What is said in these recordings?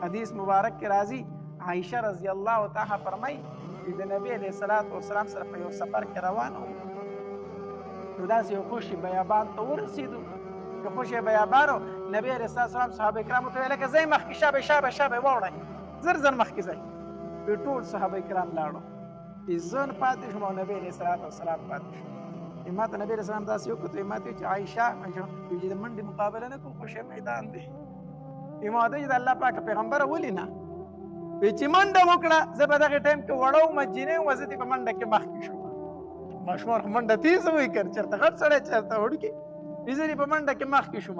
حدیث مبارک کې راځي عائشه رضی الله تعالی فرمایي چې د نبی علیه الصلاۃ والسلام سره په یو سفر کې روان وو نو داسې یو خوشي بیابان ته ورسېدو که خوشي بیابان و نبی علیه الصلاۃ والسلام صحابه کرامو ته ویل که ځئ مخکې شابه واوړئ زر مخکې ځئ ټول صحابه کرام لاړو زه پاتې شوم او نبی علیه الصلاۃ والسلام پاتې شو ما ته نبی علیه السلام داسې وکتو ما ته چې عایشه چې د منډې مقابله نه کوم خوشي میدان دی ما ته چې د الله پاک پیغمبره ولې نه چې منډه وکړه زه په دغه ټایم کې وړو مجینې وم زه دې په منډه کې مخکې شوم ماشومان خو منډه تیزه وایي که چېرته غټ سړی چېرته وړوکې زه دې په منډه کې مخکې شوم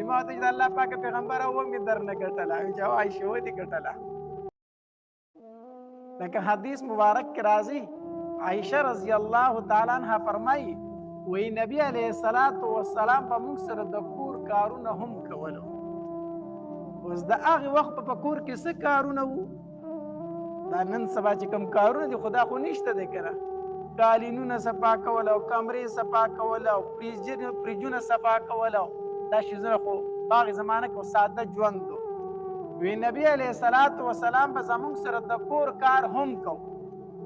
ما ته چې د الله پاک پیغمبره ومې درنه ګټله چې عایشه ودې ګټله لکه حدیث مبارک کې راځي عائشه رضی الله تعالی عنها فرمایي وی نبی علیه الصلاۃ والسلام په موږ سره د کور کارونه هم کولو اوس د هغې وخت په کور کې څه کارونه وو دا نن سبا چې کوم کارونه دي خو دا خو نشته دی که نه قالینونه صفا کول او کمرې صفا کول او فریجونه صفا کول او دا شیزونه خو په هغې زمانه کې ساده ژوند و وی نبی علیه الصلاۃ والسلام به زموږ سره د کور کار هم کو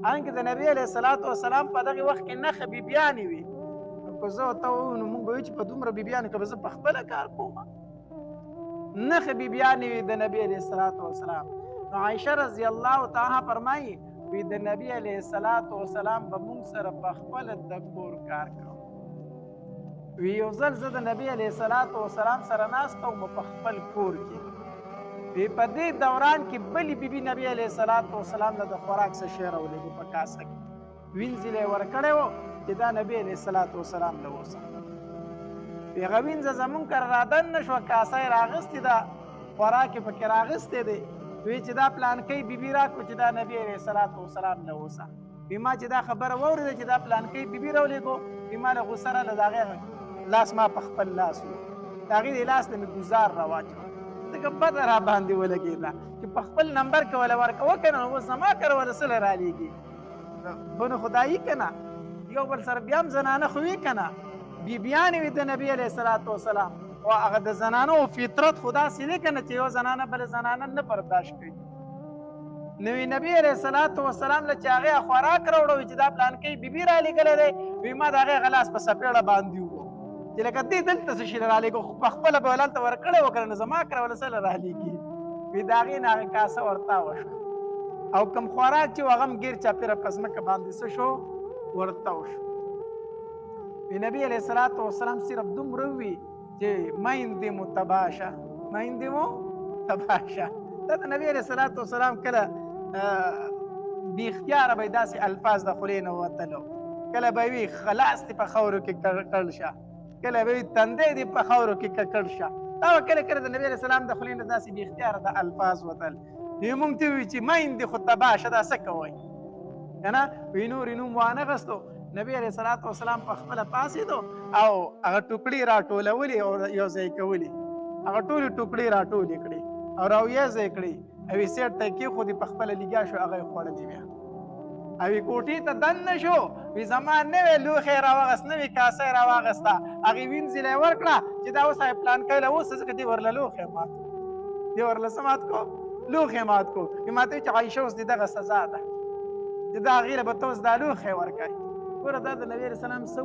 هانکې د نبی علیه الصلاۃ والسلام په دغې وخت کې نښه بیبیانې وي که زه ورته ووایو نو موږ به وایو چې په دومره بیبیانو کې به زه په خپله کار کوم نښې بیبیانې وي د نبی علیه الصلاۃ والسلام نو عایشه رضی الله تعالی فرمایي وی د نبی علیه الصلاۃ والسلام به موږ سره په خپله د کور کار کوم وی یو ځل زه د نبی علیه الصلاۃ والسلام سره ناسته وم په خپل کور کې په دې دوران کې بلې بیبي نبی علیه الصلاۃ والسلام ته د خوراک څه شی راولېږو په کاسه کې وینځلې یې ورکړی و چې دا نبی علیه الصلاۃ والسلام له اوسه هغه وینځه زمونږ کره رادن نه شوه کاسه یې راغستې ده خوراک یې پکې راغستی دی وی چې دا پلانکۍ بیبي راکړو چې دا نبی علیه الصلاۃ والسلام له اوسه وی ما چې دا خبره واورېده چې دا پلانکۍ بیبي راولېږو وی ما له غوسه راله د هغې لاس ما په خپل لاس و د هغې د لاس نه مې ګزار راواچو دغه بده را باندې ولګېده چې په خپل نمبر کې وله ورکوه که نه اوس زما کره وله څه رالیږي بنو خدایي که نه یو بل سره بیا هم زنانه خو وي که نه بیبیانې وي د نبي علیه الصلاۃ والسلام او هغه د زنانو فطرت خو داسې دی که نه چې یو زنانه بله زنانه نه برداشت کوي نو نبي علیه الصلاۃ والسلام له چې هغې خوراک راوړه چې دا پلانکۍ بیبي رالیږلی دی وي ما د هغې غلاس په سپېړه باندې وو چې لکه دې دلته څه شي رالیږو خو په خپله به هلته ورکړی و که نه زما کره وله څه رالیږي وي د هغې نه هغې کاسه ورتاوه شوه او کوم خوراک چې و هغه هم ګیر چاپېره په ځمکه باندې څه شو ورتاو شو وي نبي علیه الصلاۃ والسلام صرف دومره ووي چې میندې مو تباه شه دا د نبي علیه الصلاۃ والسلام کله بې اختیاره به یې داسې الفاظ د خولې نه وتلو کله به یې وي خلاص دې په خاورو کې کړ شه کله به وي تندی دې په خاورو کې ککړ شه دا به کله کله د نبي علیه السلام د خولې نه داسې بې اختیاره د الفاظ وتل دوی موږ ته ووایي چې میندې خو تباه شه دا څه کوئ که نه وی نور یې نوم وانغستو نبی علیه الصلاۃ والسلام په خپله پاڅېدو او هغه ټوکړې راټولولې او یو ځای کولې هغه ټولې ټوکړې راټولې کړې او راویې ځای کړې او یې سیټ ته یې کېښودې په خپله لګیا شو هغه یې خوړلې بیا او یې کوټې ته دننه شو وی زما نوی لوښی یې راواغست نوې کاسه یې راواغسته هغې وینځلې یې ورکړه چې دا اوس هغې پلانکۍ له اوسه ځکه دې ورله لوښی مات کو دې ورله څه مات کو لوښی مات کو وي ما ته وایي چې عایشه اوس دې دغه سزا ده چې دا هغې له به ته اوس دا لوښی ورکوې ګوره دا د نبي علیه السلام څه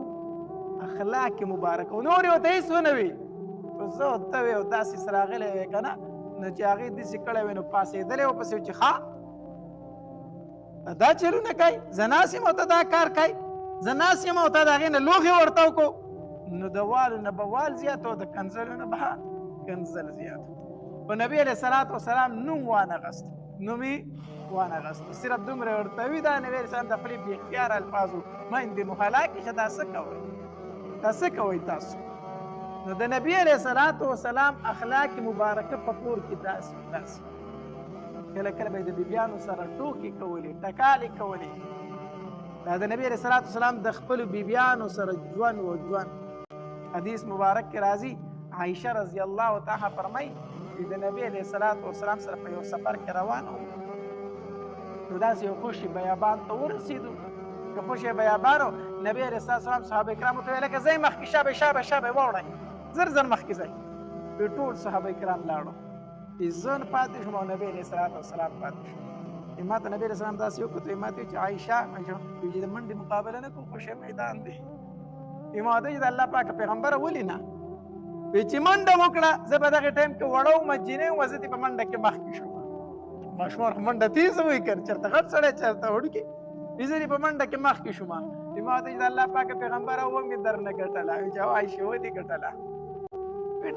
اخلاق یې مبارک و نور یې ورته هېڅ ونه وي خو زه ورته وې او داسې سره راغلی وې که نه نو چې هغې داسې کړی وې نو پاسېدلی و پسې چې ښه دا چلونه کوي زه ناست یم او ته دا کار کوي زه ناست یم او ته د هغې نه لوښې ورته وکړو نو د والو نه به وال زیات او د کنځلو نه به کنځل زیات خو نبي علیه الصلاۃ والسلام نوم وانغست نوم یې وانغست صرف دومره ورته وي دا نبي علیه السلام د خپلې بې اختیاره الفاظو میندې مو هلاکې شه دا څه کوئ تاسو نو د نبي علیه الصلاۃ والسلام اخلاق مبارکه په کور کې داسې کله کله به یې د بیبیانو سره ټوکې کولې ټکالې کولې دا د نبي علیه الصلاۃ والسلام د خپلو بیبیانو سره ژوند و ژوند حدیث مبارک کې راځي عایشه رضی الله تعالی فرمایي چې د نبي علیه الصلاۃ والسلام سره په یو سفر کې روان وو نو داسې یو خوشي بیابان ته ورسېدو که خوشي بیابان و نبي علیه الصلاۃ والسلام صحابه کرامو ته ویل که ځئ مخکې شابه واوړئ زر مخکې ځئ ټول صحابه کرام لاړو زه نه پاتې شوم او نبي علیه الصلاة والسلام پاتې شو. ما ته نبي علیه السلام داسې وکتل، ما ته چې عایشه چې د منډې مقابله نه کوو، خوشی میدان دی. ما ته چې د الله پاک پیغمبره ولې نه؟ چې منډه وکړه، زه په دغه ټایم کې وړه وم، جینۍ وم، زه دې په منډه کې مخکې شوم. ماشومان خو منډه تېزه وایي که چېرته غټ سړی چېرته وړوکی، زه دې په منډه کې مخکې شوم. ما ته چې د الله پاک پیغمبره ومې درنه ګټله. چې عایشه ودې ګټله.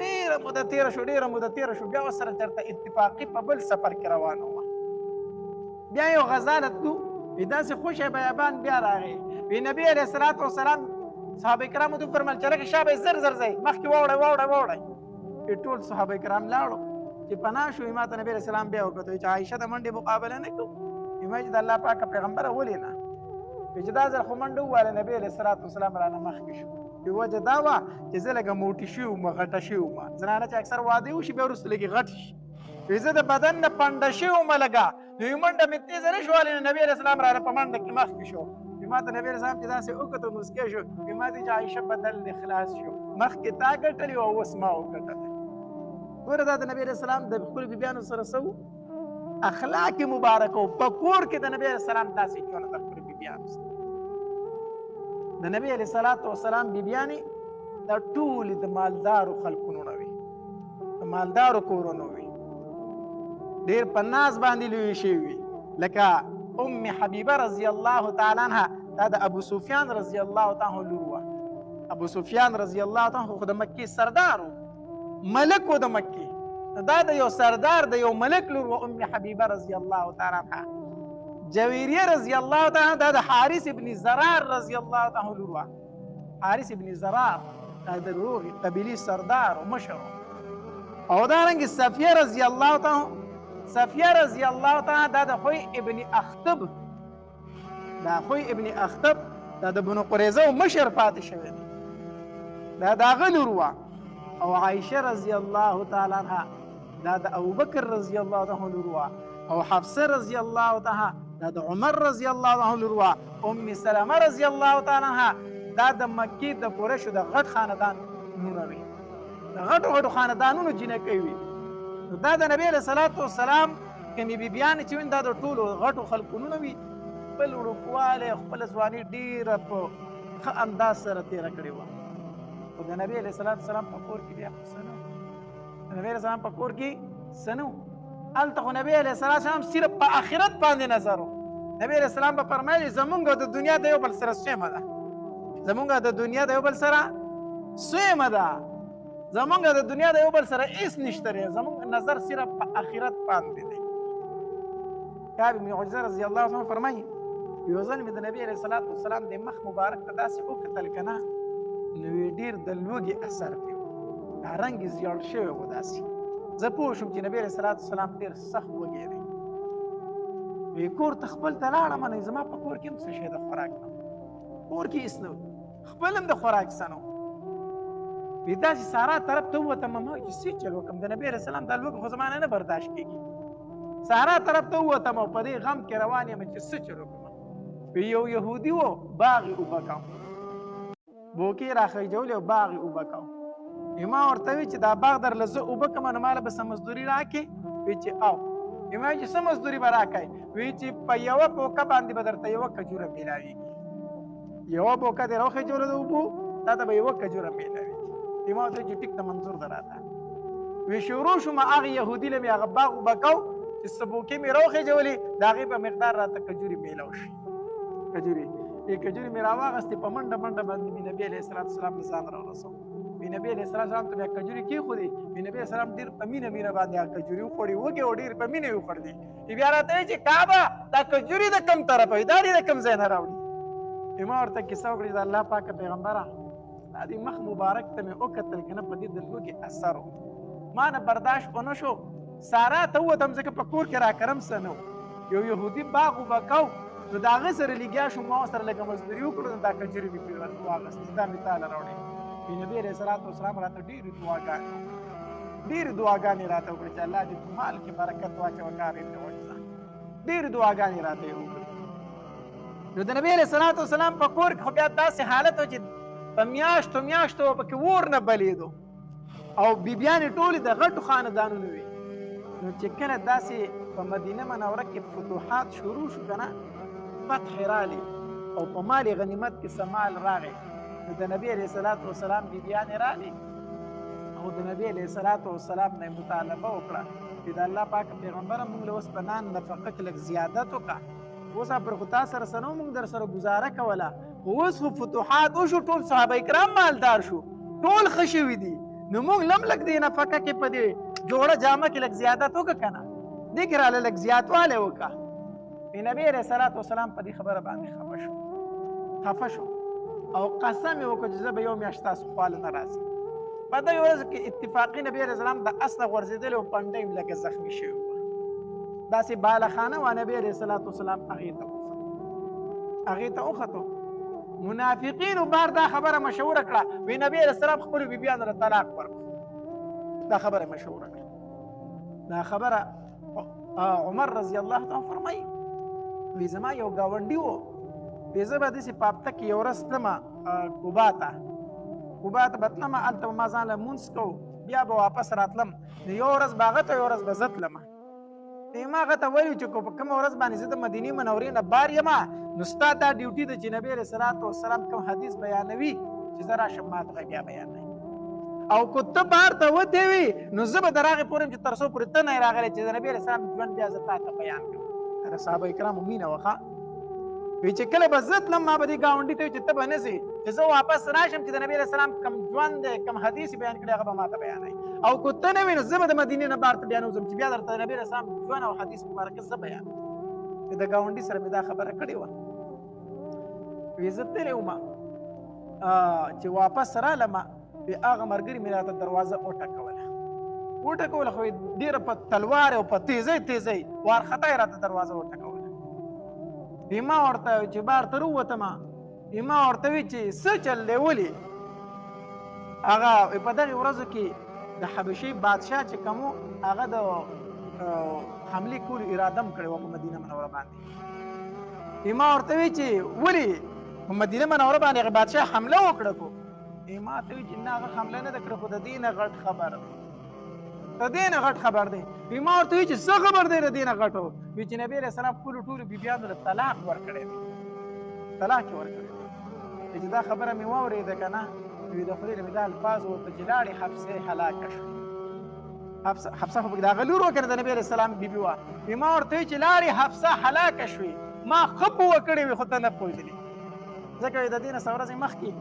ډېره موده تېره شو، ډېره موده تېره شو، بیا ورسره چېرته اتفاقي په بل سفر کې روانه وه. بیا یو غزاله تلو، داسې خوشی بیابان بیا راغی. نبي علیه الصلاة والسلام صحابه کرامو ته وفرمایل چې لږ شابه زر زر ځئ، مخکې واوړئ واوړئ واوړئ. ټول صحابه کرام لاړو. چې پناه شو، ما ته نبي علیه السلام بیا وکتل چې عایشه د منډې مقابله نه کوو. ما چې د الله پاکه پیغمبره ولې نه؟ چې دا ځل خو منډه ووهله، نبي علیه الصلاة والسلام رانه مخکې شو. وجه دا وه چې زه لږه موټی شوې وم، غټه شوې وم. زنانه چې اکثر واده وشي بیا وروسته لږې غټ شي. زه د بدن نه پنډه شوې وم لږه، نو یو منډه مې تېزه نه شوهلی، نو نبي علیه السلام رانه په منډه کې مخکې شو. ما ته نبي علیه السلام چې داسې وکتل، مسکی شو. ما ته چې عایشه بدل دې خلاص شو، مخکې تا ګټلې او اوس ما وګټله. ګوره دا د نبي علیه السلام د خپلو بیبیانو سره څه و؟ اخلاق مبارکه و. په کور کې د نبي علیه السلام داسې ژوند د خپلو بیبیانو سره. د نبي علیه الصلاة والسلام بیبیانې دا ټولې د مالدارو خلکونو نه وي، د مالدارو کورونو وي. ډېر په ناز باندې لویې شوي وي. لکه ام حبیبه رضی الله تعالی عنها، دا د ابو سفیان رضی الله تعالی عنه لور وه. ابو سفیان رضی الله تعالی عنه خو د مکې سردار و، ملک و د مکې. دا د یو سردار د یو ملک لور و ام حبیبه رضی الله تعالی عنها. جویریه رضی الله تعالی عنها دا د حارث ابن زرار رضی الله تعالی عنه لور وه. حارث ابن زرار دا د روغې قبیلې سردار و مشر و. او دارنګې صفیه رضی الله تعالی عنها، صفیه رضی الله تعالی دا د خوی ابن اخطب، دا خوی ابن اخطب دا د بنو قریظه و مشر پاتې شوی دی، دا د هغه لور وه. او عایشه رضی الله تعالی عنها دا د ابوبکر رضی الله تعالی لور وه. او حفصه رضی الله تعالی دا د عمر رضی الله تعالی لور وه. ام سلمه رضی الله تعالی عنها دا د مکې د قریشو د غټ خاندان نونه وي، د غټو غټو خاندانونو جینکۍ وي. نو دا د نبي علیه الصلاة والسلام کومې بیبیانې چې وین دا د ټولو غټو خلکو نونه وي. خپل وړوکوالی او خپله ځواني ډېره په ښه انداز سره تېره کړې وه. خو د نبي علیه الصلاة والسلام په کور کې بیا خو څه نه و. د نبي علیه السلام په کور کې څه نه و. هلته خو نبي علیه الصلاة والسلام صرف په آخرت باندې نظر و. نبي علیه السلام به فرمایي زمونږ د دنیا د یو بل سره سویمه ده، زمونږ د دنیا د یو بل سره سویمه ده، زمونږ د دنیا د یو بل سره هېڅ نشته دی، زمونږ نظر صرف په آخرت باندې دی. کعب بن عجرة رضی الله عنه فرمایي یو ځل مې د نبي علیه الصلاة والسلام د مخ مبارک ته داسې وکتل که نه، نو ډېر د لوږې اثر پرې و، دا رنګ یې زیړ شوی و داسې. زه پوه شوم چې نبي علیه الصلاة والسلام ډېر سخت وږی دی. وی کور ته خپل ته لاړم، نو زما په کور کې هم څه شی د خوراک نه و، کور کې هېڅ نه و، خپل هم د خوراک څه نه و. وی داسې سارا طرف ته ووتم، ما چې څه چل وکړم، د نبي علیه السلام دا لوږه خو زما نه برداشت کېږي. سارا طرف ته ووتم او په دې غم کې روان یم چې څه چل وکړم. یو یهودي و، باغ یې اوبه کاو، بوکې راخیجولې او باغ یې اوبه کاو. ما ورته وی چې دا باغ درله زه اوبه کړم، نو ماله به څه مزدوري راکړې؟ وی چې او. ما چې څه مزدوري به راکوې؟ وی چې په یوه بوکه باندې به درته یوه کجوره میلاوېږي، یوه بوکه دې راوخیجوله د اوبو، تا ته به یوه کجوره میلاوېږي. ما ورته وی چې ټیک ده، منظور ده راته. وی شروع شوم هغه یهودي له مې هغه باغ اوبه کو چې څه بوکې مې راوخیجولې، د هغې په مقدار راته کجورې میلاو شي. کجورې کجورې مې راواغستې، په منډه منډه باندې مې نبي علیه الصلاة والسلام له ځان راورسوم. نبي علیه الصلاة والسلام ته بیا کجورې کېښودې، نبي علیه السلام ډېر په مینه مینه باندې هغه کجورې وخوړې، وږې او ډېر په مینه یې وخوړلې. بیا راته وایي چې کعبه دا کجورې د کوم طرفه وي، دا دې د کوم ځای نه راوړي؟ ما ورته کیسه وکړې چې د الله پاکه پیغمبره دا دې مخ مبارک ته مې وکتل که نه، په دې د لوږې اثر و، ما نه برداشت ونه شو. سارا ته ووتم ځکه په کور کې راکرم څه نه و. یو یهودي باغ اوبه کو، نو د هغه سره لګیا شوم، ما ورسره لږه مزدوري وکړو، نو دا کجورې مې پرې واغستې، دا مې تاله راوړې. نبي علیه الصلاة والسلام راته ډېرې دعاګانې راته وکړې چې الله دې په مال کې برکت واچوه، کار یې پرې وجزه. ډېرې دعاګانې راته یې وکړې. نو د نبي علیه الصلاة والسلام په کور کې خو بیا داسې حالت و چې په میاشتو میاشتو پکې اور نه بلېدو، او بیبیانې ټولې د غټو خاندانونو وي، نو چې کله داسې په مدینه منوره کې فتوحات شروع شو که نه فتح رالی او په مال غنیمت کې سمال راغی نو د نبی علیه الصلاة والسلام بیبیانې راغلې او د نبی علیه الصلاة والسلام نه مطالبه وکړه چې د الله پاک پیغمبره موږ له اوس په نان نفقه کې لږ زیادت وکړه اوس پر خو تا سره څه نه موږ در سره ګزاره کوله خو اوس خو فتوحات وشو ټول صحابه کرام مالدار شو ټول ښه شوي دي نو موږ لم لږ دې نفقه کې په دې جوړه جامه کې لږ زیادت وکړه که نه دې کې راله لږ زیاتوالی وکړه نبی علیه الصلاة والسلام په دې خبره باندې خفه شو او قسم یې وکړو چې زه به یو میاشت تاسو خواله نه راځم په دې ورځ کې اتفاقي نبی علیه السلام د اس نه غورځېدلی او پنډه یې لکه زخمي شوې وه داسې بالخانه وه نبی علیه الصلاة والسلام هغې ته وختو منافقینو بار دا خبره مشهوره کړه وی نبی علیه السلام خپلو بیبیانو له طلاق ورکړو دا خبره مشهوره کړه دا خبره عمر رضی الله تعالی فرمایي وی زما یو ګاونډي و وی زه به داسې په هفته کې یو ورځ تلمه کوبا ته به تلمه هلته به ما ځان له لمونځ کوو بیا به واپس راتلم نو یو ورځ به هغه ته یو ورځ به زه تلمه ما هغه ته ویلي چې په کومه ورځ باندې زه د مدینې منورې نه بار یم نو ستا دا ډیوټي ده چې نبی علیه الصلاة والسلام کوم حدیث بیانوي چې زه راشم ما ته بیا بیانوي او که ته بار ته وتې وي نو زه به در هغې پورې یم چې تر څو پورې ته نه یې راغلی چې د نبي علیه السلام ژوند بیا زه تا ته بیان کړم د صحابه کرامو مینه وه وی چې کله به زه تلم ما به دې ګاونډي ته وي چې ته به نه ځې چې زه واپس راشم چې د نبي علیه السلام کوم ژوند دی کوم حدیث یې بیان کړی هغه به ما ته بیانوي او که ته نه وي نو زه به د مدینې نه بار ته بیا نه وځم چې بیا درته د نبي علیه السلام ژوند او حدیث مبارکه زه بیانوم د ګاونډي سره مې دا خبره کړې وه وی زه تللی وم چې واپس رالم وی هغه ملګري مې راته دروازه وټکوله خو ډېره په تلوار او په تیزۍ وارخطا یې راته دروازه وټکوله وی ما ورته وی چې بار ته راووتم وی ما ورته وی چې څه چل دی ولې هغه په دغې ورځو کې د حبشي بادشاه چې کوم و هغه د حملې کولو اراده م کړې وه په مدینه منوره باندې وی ما ورته وی چې ولې په مدینه منوره باندې هغې بادشاه حمله وکړه کو وی ما ته وی چې نه هغه حمله نه ده کړې خو د دې نه غټ خبر دی د دې نه غټ خبر دی وی ما ورته وی چې څه خبر دی د دې نه غټ وی چې نبي علیه السلام خپلو ټولو بیبیانو له طلاق ورکړی دی طلاق یې ورکړی دی چې دا خبره مې واورېده که نه وی د خدای نه مې دا الفاظ ورته چې لاړې حفصې هلاکه شوې حفصه خو پکې د هغه لور وه که نه د نبي علیه السلام بیبي وه وی ما ورته وی چې لاړې حفصه هلاکه شوې ما ښه پوه کړې وي خو ته نه پوهېدلې ځکه وی د دې نه څه ورځې مخکې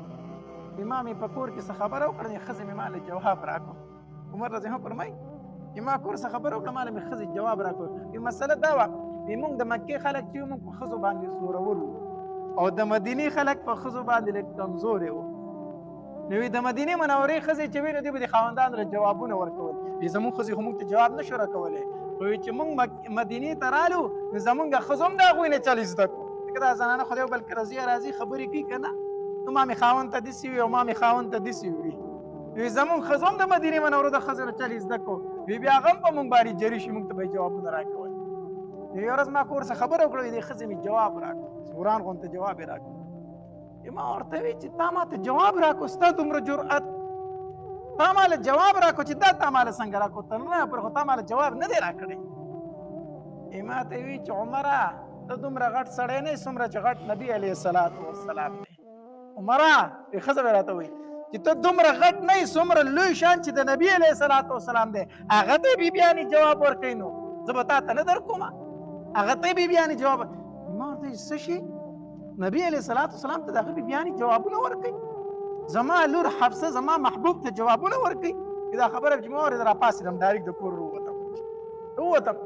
وی ما مې په کور کې څه خبره وکړه ښځې مې ما له جواب راکړو عمر رضی الله فرمایي چې ما کور څه خبره وکړه ما له مې ښځې جواب راکړو مسله دا وه چې موږ د مکې خلک چې موږ په ښځو باندې زورور وو او د مدینې خلک په ښځو باندې لږ کمزورې وو نو د مدینې منورې ښځې چې وي نو دوی به د خاوندانو له جوابونه ورکول زموږ ښځې خو موږ ته جواب نه شو راکولی خو چې موږ مدینې ته رالو نو زموږ ښځو هم د هغوی نه چل زده کړو ځکه دا زنانه خو د یو بل کرزي راځي خبرې کوي که نه نو ما مې خاوند ته داسې وي او ما مې خاوند ته داسې وي وی زمونږ ښځو هم د مدینې منورو د ښځو نه چل زده کړو وی بیا هغه هم په موږ باندې جري شي موږ ته به یې جوابونه راکول یوه ورځ ما کور څه خبره وکړه دې ښځې مې جواب راکړو وران غونته جواب یې راکړو ما ورته وی چې تا ما ته جواب راکړو ستا دومره جرأت تا ما له جواب راکړو چې دا تا ما له څنګه راکړو ته نه پر خو تا ما له جواب نه دی راکړی ما ته وی چې عمره ته دومره غټ سړی نه یې څومره چې غټ نبي علیه الصلاة والسلام دی عمره ښځه به راته وایي چې ته دومره غټ نه یې څومره لوی شان چې د نبي علیه الصلاة والسلام دی هغه ته یې بیبیانې جواب ورکوي نو زه به تا ته نه در کومه هغه ته یې بیبیانې جواب ما ورته وایي څه شي نبي علیه الصلاة والسلام ته د هغه بیبیانې جوابونه ورکوي زما لور حفصه زما محبوب ته جوابونه ورکوي دا خبره چې ما اورېده راپاڅېدم ډایرکټ د کور ووتم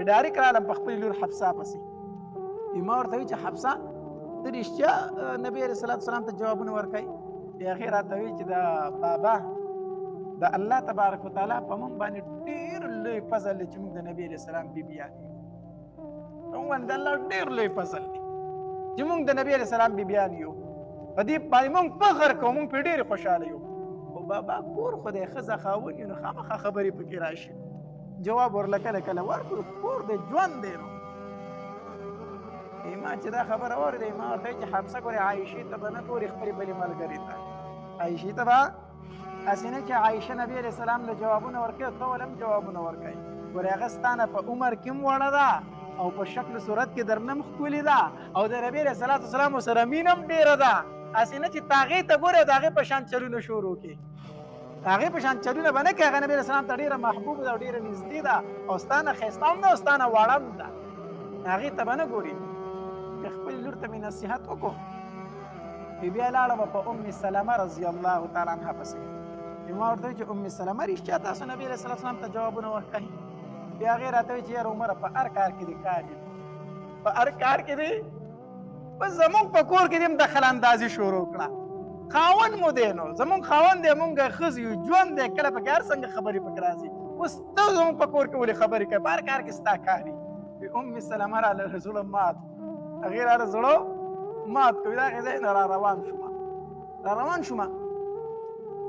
ډایرکټ رالم په خپلې لور حفصه پسې ما ورته وایي چې حفصه ته رښتیا نبي علیه الصلاة والسلام ته جوابونه ورکوي هغې راته وایي چې دا بابا د الله تبارک وتعالی په موږ باندې ډېر لوی فضل دی چې موږ د نبي علیه السلام بیبیان یو موږ باندې د الله ډېر لوی فضل دی چې موږ د نبي علیه السلام بیبیان یو په دې باندې موږ فخر کوو موږ پرې ډېرې خوشحاله یو خو بابا کور خو دی ښځه خاوند یو نو خامخا خبرې پکې راشي جواب ورله کله کله ورکړو کور دی ژوند دی نو ما چې دا خبره واورېده ما ورته چې حفصه ګورې عایشې ته به نه ګورې خپلې بلې ملګرې ته عایشې ته به هسې نه چې عایشه نبي علیه السلام له جوابونه ورکوي ته ولې هم جوابونه ورکوي ګورې هغه ستا نه په عمر کې هم وړه ده او په شکل صورت کې درنه هم ښکلې ده او د نبي علیه صلات وسلام سره مینه هم ډېره ده هسې نه چې ته هغې ته ګورې او د هغې په شان چلونه شروع کړي هغې په شان چلونه به نه کوي هغه نبي علیه سلام ته ډېره محبوب ده او ډېره نږدې ده او ستا نه ښایسته هم ده او ستا نه وړه هم ده هغې ته به نه ګوري خپلې لور ته مې نصیحت وکړو بیا لاړم په ام سلمه رضی الله تعالی عنها پسې ما ورته وویل چې ام سلمه رښتیا تاسو نبي علیه صلات وسلام ته جوابونه ورکوئ بیا هغې راته وایي چې یاره عمره په هر کار کې دې کار دي په هر کار کې دې بس زمونږ په کور کې دې هم دخل اندازي شروع کړه خاوند مو دی نو زمونږ خاوند دی مونږ ښځې یو ژوند دی کله پکې هر څنګه خبرې پکې راځي اوس ته زمونږ په کور کې ولې خبرې کوې په هر کار کې ستا کار دي ام سلمه راله زړه مات هغې راله زړه مات کړو د هغې ځای نه را روان شومه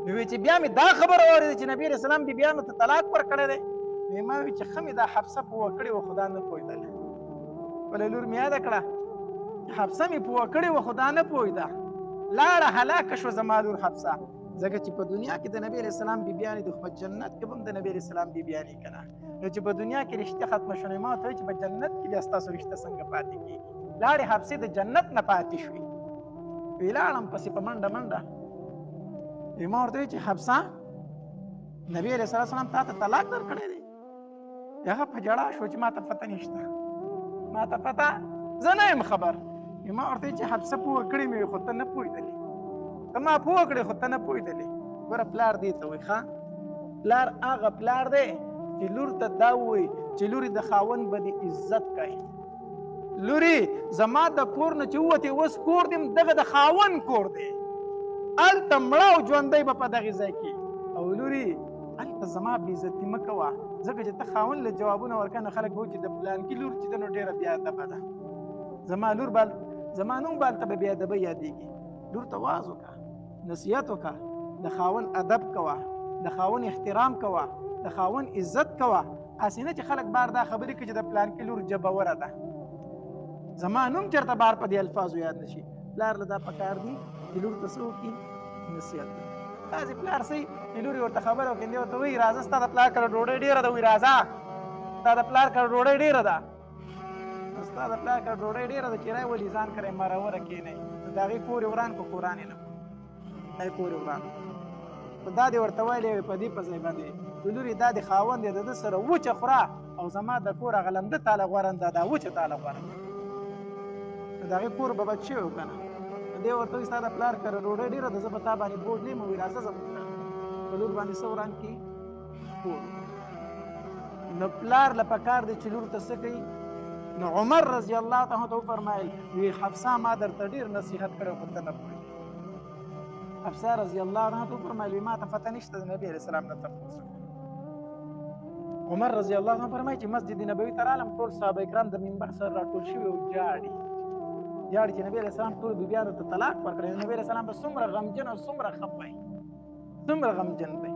نو وی چې بیا مې دا خبره واورېده چې نبي علیه السلام بیبیانو ته طلاق ورکړی دی نو ما وی چې ښه مې دا حفصه پوه کړې وه خو دا نه پوهېدله بله لور مې یاده کړه حفصه مې پوه کړې وه خو دا نه پوهېده لاړه هلاکه شوه زما لور حفصه ځکه چې په دنیا کې د نبي علیه السلام بیبیانې دي خو په جنت کې به هم د نبي علیه السلام بیبیانې که نه نو چې په دنیا کې رشته ختمه شوه نو ما ورته وایي چې په جنت کې بیا ستاسو رشته څنګه پاتې کېږي لاړې حفصې د جنت نه پاتې شوې وی لاړم پسې په منډه ما ورته وایي چې حفصه نبي علیه السلام تا ته طلاق درکړی دی هغه په ژړا شو چې ما ته پته نشته ما ته پته زه نه یم خبر ما ورته وایي چې حفصه پوه کړې مې خو ته نه پوهېدلې ته ما پوه کړې خو ته نه پوهېدلې ګوره پلار دې ته وایي ښه پلار هغه پلار دی چې لور ته دا ووایي چې لورې د خاوند به دې عزت کوي لورې زما د کور نه چې ووتې اوس کور دې دغه د خاوند کور دی هلته مړه او ژوندی به په دغې ځای کې او لورې هلته زما بېعزتي مه کوه ځکه چې ته خاوند له جوابونه ورکوې نو خلک به وایي چې د پلانکي لور چې ده نو ډېره بېادبه ده زما نوم به هلته به بېادبه یادېږي لور ته واز وکړه نصیحت وکړه د خاوند ادب کوه د خاوند احترام کوه د خاوند عزت کوه هسې نه چې خلک بار دا خبرې کوي چې د پلانکي لور جبوره ده زما نوم چېرته بار په دې الفاظو یاد نه شي پلار له دا پکار دي چې لور ته څه وکړي نصیحت داسې پلار صحیح چې لورې ورته خبره وکړي دی ورته وایي راځه ستا د پلار کره ډوډۍ ډېره ده وایي راځه ستا د پلار کره ډوډۍ ډېره ده ستا د پلار کره ډوډۍ ډېره ده چې رای ولي ځان کره یې مروره کښېنئ د هغې کور یې وران کړو قرآن یې نه کړو دا کور یې وران خو دا دې ورته ویلی وي په دې په ځای باندې چې لورې دا د خاوند دی د ده سره وچه خوره او زما د کور هغه لمده تاله غوره ده دا وچه تاله غوره د هغې کور به بد شوی و که نه دې ورته وایي ستا د پلار کره ډوډۍ ډېره ده زه په تا باندې بوج نه یم وایي راځه زموږ کره په لور باندې څه وران کړي کور نو پلار له پکار دی چې لور ته څه کوي نو عمر رضی الله تعالی ته وفرمایل وی حفصه ما درته ډېر نصیحت کړی خو ته نه پوهېږې حفصه رضی الله عنها ته وفرمایل وی ما ته پته نشته د نبي علیه السلام نه تپوس عمر رضی الله عنه فرمایي چې مسجد نبوي ته رالم ټول صحابه کرام د منبر سره راټول شوي او جاړي چې نبی علیه السلام ټول بیبیانو ته طلاق ورکړی نبی علیه السلام به څومره غمجن او څومره خفه وي څومره غمجن دی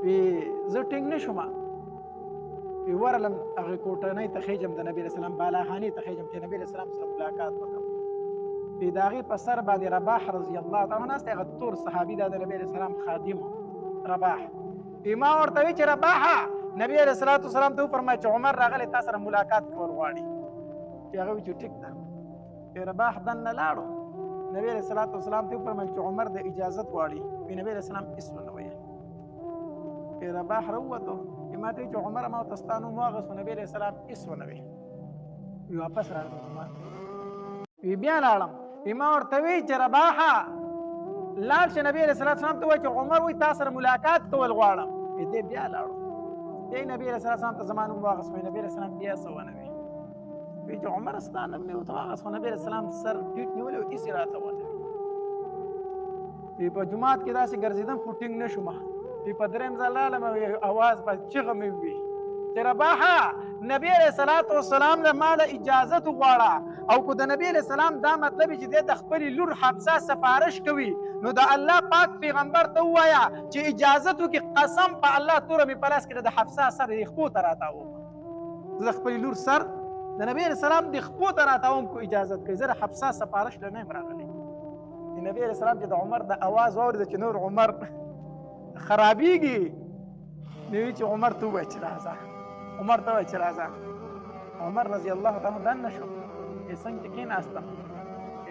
وی زه ټینګ نه شوم وی ورغلم هغې کوټنۍ ته خېجم د نبي علیه السلام بالاخانې ته خېجم چې نبي علیه السلام سره ملاقات وکړم وی د هغې په سر باندې رباح رضی الله تعالی ناست هغه تور صحابي دا د نبي علیه السلام خادم رباح وی ما ورته وی چې رباحه نبي علیه السلام ته وفرمایي چې عمر راغلی تا سره ملاقات کول غواړي هغه وی چې ټیک ده رباح دننه لاړو نبي علیه السلام ته وفرمایل چې عمر د اجازت غواړي وی نبي علیه السلام هېڅ ونه ویل رباح راووتو ما ته چې عمر ما ورته ستا نوم واخیست نبي علیه السلام هېڅ ونه ویل وی واپس راغلم وی بیا لاړم وی ما ورته وی چې رباحه لاړ شه نبي علیه السلام ته وایي چې عمر وایي تا سره ملاقات کول غواړم وی دی بیا لاړو دی نبي علیه السلام ته زما نوم واخیست وی نبي علیه السلام بیا څه ونه ویل وی چې عمر ستا نوم مې ورته واخیست خو نبي علیه السلام سر ټیټ نیولی و هېڅ یې راته ونه وی په جومات کې داسې ګرځېدم خو ټینګ نه شوم وی په درېیم ځل رالم اواز به چغه مې ووي چې رباحه نبي علیه السلام له ما له اجازت وغواړه او که د نبي علیه السلام دا مطلب چې دی د خپلې لور حفصه سفارش کوي نو د الله پاک پیغمبر ته ووایه چې اجازت وکړي قسم په الله توره مې په لاس کړې د حفصه سر یې خپو ته راتاوم زه د خپلې لور سر د نبي علیه السلام د خپو ته راتاوم کو اجازت کوي زه د حفصه سفارش له نه یم راغلی د نبي علیه السلام چې د عمر د اواز واورېده چې نور عمر خرابېږي نو چې عمر ته ووایه چې راځه عمر ته ووایه چې راځه عمر رضی الله تعالی دننه شو څنګه چې کېناستم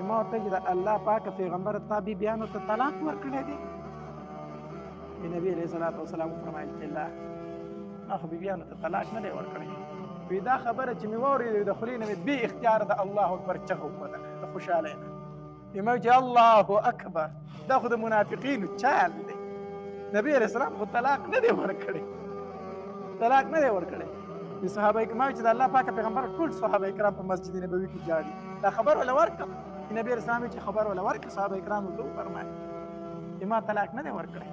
ما ورته چې د الله پاک پیغمبر تا بیبیانو ته طلاق ورکړی دی نبی علیه الصلاۃ والسلام وفرمایل چې لا ما خو بیبیانو ته طلاق نه دی ورکړی وی دا خبره چې مې واورېده د خولې نه مې بې اختیار د الله اکبر چغه وکړه د خوشحالۍ نه ما چې الله اکبر دا خو د منافقینو چال دی نبی علیه السلام خو طلاق نه دی ورکړی طلاق نه دی ورکړی د صحابه کرام چې د الله پاک پیغمبر ټول صحابه کرام په مسجد نبوي کې جاړي دا خبر ولا ورکړه نبی علیه السلام چې خبر ولا ورکړه صحابه کرام ته وفرمایل چې ما طلاق نه دی ورکړی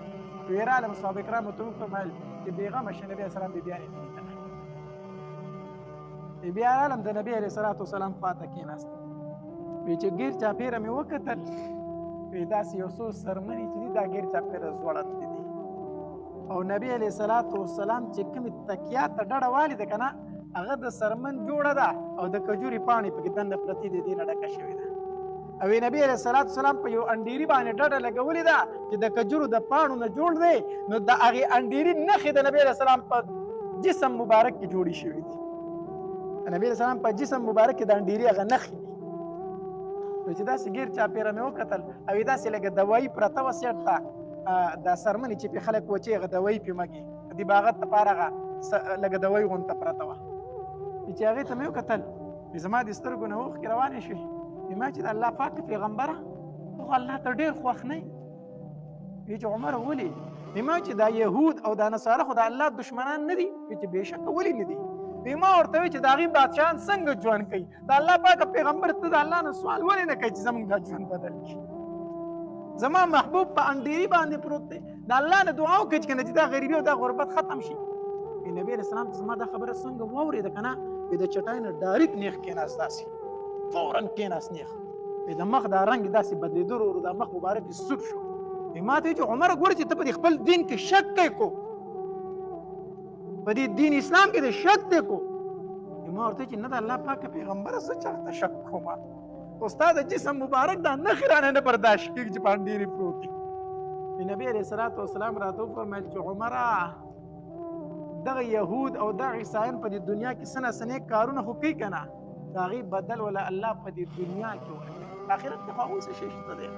ویراله صحابه کرام ته وفرمایل چې بیغمه شه نبی علیه السلام بیبیانې بیا عالم د نبی علیه الصلاۃ والسلام خواته کېناست وی چې ګیر چاپیره مې وکتل وی داسې یو څو سرمنې چې دي دا ګیر چاپیره ځوړند دي او نبی علیه الصلاۃ والسلام چې کومې تکیا ته ډډه والې ده که نه هغه د سرمن جوړه ده او د کجوري پاڼې پکې دننه پرتې دي دې نه ډکه شوې ده او نبی علیه الصلاۃ والسلام په یو انډیري باندې ډډه لګولې ده چې د کجورو د پاڼو نه جوړ دی نو د هغې انډیري نښې د نبی علیه السلام په جسم مبارک کې جوړې شوې دي نبی علیه السلام په جسم مبارک کې د انډیري هغه نښې دي نو چې داسې ګیر چاپېره مې وکتل او داسې لکه دوایي پرته وه سیټ ته دا سرمنې چې پې خلک وچې هغه دوایي پې مږي د باغت دپاره هغه لکه دوایي غونته پرته وه چې هغې ته مې وکتل زما د سترګو نه اوښکې روانې شوې ما چې د الله پاک پیغمبره ته خو الله ته ډېر خوښ نه یې چې عمر ولې ما چې دا یهود او دا نصاره خو د الله دشمنان نه دي چې بېشکه ولې نه دي ما ورته وی چې د هغې بادشاهان څنګه ژوند کوي د الله پاک پیغمبر ته د الله نه سوال ولې نه کوي چې زموږ دا ژوند بدل کړي زما محبوب په انډیري باندې پروت دی د الله نه دعا وکړي چې دا غریبي او دا غربت ختم شي نبی علیه السلام زما دا خبره څنګه واورېده که نه د چټۍ نه ډایرکټ نیغ کېناست داسې فورا کېناست نیغ د مخ دا رنګ داسې بدلېدو ورو دا مخ مبارک یې سور شو ما ته چې عمره ګوره چې ته په خپل دین کې شک کوې کو په دې دین اسلام کې د شک دی کو ما ورته چې نه د الله پاک پیغمبره زه چاته شک کوم خو ستا د جسم مبارک دا نښې رانه نه برداشت کېږي چې په انډیرې پروت دي نبي علیه الصلاۃ والسلام راته وفرمیل چې عمره دغه یهود او دغه عیسایان په دې دنیا کې څه نه څه نیک کارونه خو کوي که نه د هغې بدل ولا الله په دې دنیا کې ورکوي آخرت کې خو هغوی څه شی شته دی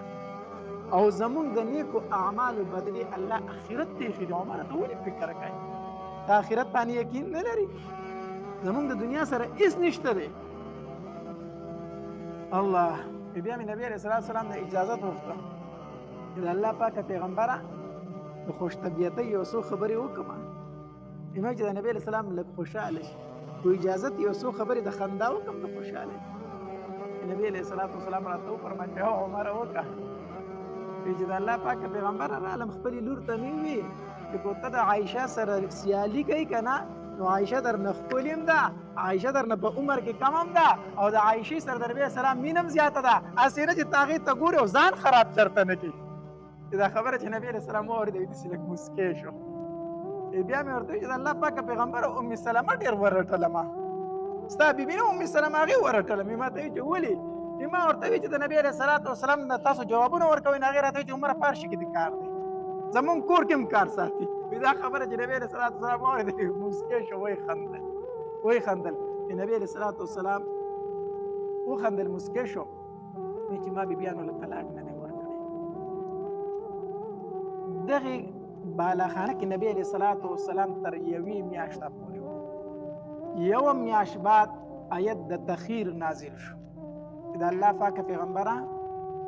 او زمونږ د نیکو اعمالو بدلې الله آخرت ته ایښي دي عمره ته ولې فکر کوي د آخرت باندې یقین نه لري زمونږ د دنیا سره هېڅ نشته دی الله بیا مې نبي علیه الصلاۃ والسلام نه اجازت وغوښته چې د الله پاکه پیغمبره د خوش طبیعتۍ یو څو خبرې وکړم ما چې د نبي علیه السلام لږ خوشحاله شي خو اجازت یو څو خبرې د خندا وکړم د خوشحالۍ نبي علیه الصلاۃ والسلام راته وفرمایل چې هو عمره وکړه چې د الله پاکه پیغمبره رالم خپلې لور ته مې وویل چې که ته د عایشه سره سیالي کوي که نه نو عایشه درنه ښکلې هم ده عایشه درنه په عمر کې کم هم ده او د عایشې سره د نبي السلام مینه هم زیاته ده هسې نه چې ته هغې ته ګورې او ځان خراب چېرته نه کړي دا خبره چې نبي علیه السلام واورېده داسې لږ مسکی شو بیا مې ورته وویل چې د الله پاکه پیغمبره ام سلمه ډېر ورټله ما ستا بیبي نه ام سلمه هغې ورټله مې ما ته ویل چې ولې ما ورته ویل چې د نبي علیه الصلاۃ والسلام نه تاسو جوابونه ورکوئ نو هغې راته ویل چې عمره فارشي کې د کار دی زمونږ کور کې هم کار ساتي دا خبره چې نبی علیه الصلاۃ والسلام واورېده مسکی شو ویې خندل چې نبی علیه الصلاۃ والسلام وخندل مسکی شو چې ما بیبیانو له طلاق نه دی ورکړی دغې بالاخانه کې نبی علیه الصلاۃ والسلام تر یوې میاشته پورې و یوه میاشت بعد آیت د تخیر نازل شو د الله پاکه پیغمبره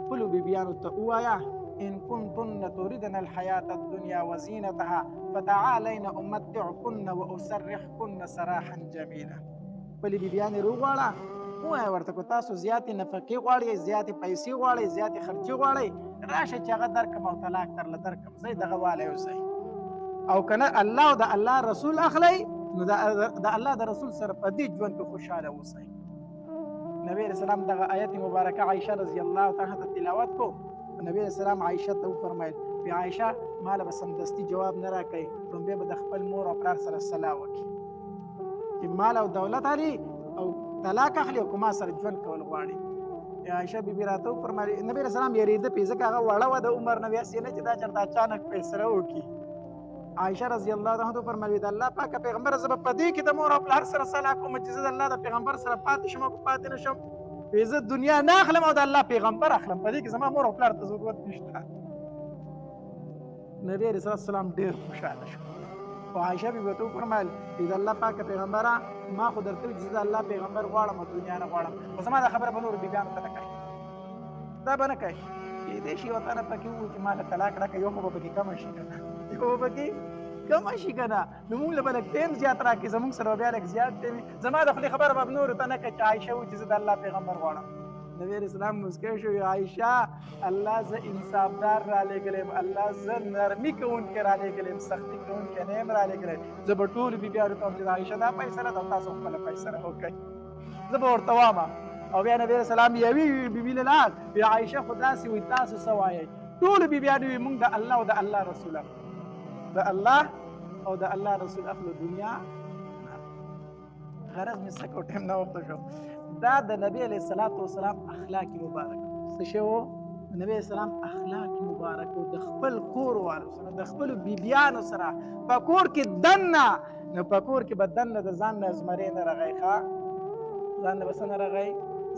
خپلو بیبیانو ته ووایه إن كنتن تريدن الحياة الدنيا وزينتها فتعالين أمتعكن وأسرحكن سراحا جميلا بلې بیبیانې روغواړه ووایه ورته که تاسو زیاتې نفقې غواړئ زیاتې پیسې غواړئ زیاتې خرچې غواړئ راشه چې هغه درکړم او طلاق درله درکړم زه دغه والی اوسئ او که نه الله او د الله رسول اخلئ نو د الله د رسول سره په دې ژوند کې خوشحاله اوسئ نبی علیه السلام دغه آیت مبارکه عایشه رضی الله تعالی عنها تلاوت کو نبی علیه السلام عایشه ته وفرمایل بی عایشه ماله به سمدستي جواب نه راکوي لومبی به د خپل مور او پلار سره صلاح وکړي چې مال او دولت علي او طلاق اخلي او که ما سره ژوند کول غواړي عایشه بیبي راته وفرمایل نبی علیه السلام یېرېده پې ځکه هغه وړه وه د عمر نه هسې نه چې دا چېرته اچانک فیصله وکړي عائشه رضی الله عنها فرمایي د الله پاک پیغمبر زه په دې کې د مور او پلار سره صلاح کوم چې زه د الله د پیغمبر سره پاتې شم او پاتې نشم زه دنیا نه اخلم او د الله پیغمبر اخلم په دې کې زما مور او پلار ته ضرورت نشته نبی رسول الله سلام ډیر خوشاله شو او عائشه بي ته فرمایل چې د الله پاک پیغمبره ما خو درته چې د الله پیغمبر غواړم دنیا نه غواړم خو زما د خبره به نور بیان ته نه کوي دا به نه کوي دې شي وطن پکې وو چې ما له طلاق راکړه یو خو به پکې کم شي کنه یو پکې کم شي کنه نو موږ له بل ټیم زیات راکې زموږ سره بیا لږ زیات دی زما د خپل خبره به نور ته نه کوي چې عائشه و چې د الله پیغمبر غواړم نبی اسلام مسکه شو عائشه الله ز انصافدار را لګلم الله ز نرمي کوون کې را لګلم سختي کوون کې نه را لګلم زه به ټول بي بیا ورته چې عائشه دا فیصله د تاسو خپل فیصله وکړي زه به ورته وایم او بیا نبی اسلام یوي بي له بیا عائشه خدا سي وي تاسو سوایي ټول بي بیا دوی مونږ د الله او د الله رسول د الله او د الله رسول اخلو دنیا غرض مې څه کو ټیم نه وخت شو دا د نبی علیه الصلاۃ والسلام اخلاق مبارک څه شو نبی اسلام اخلاق مبارک د خپل کور والو سره د خپل بیبیانو سره په کور کې دنه نو په کور کې بدن د ځان نه زمري نه راغی ښا ځان نه بسنه راغی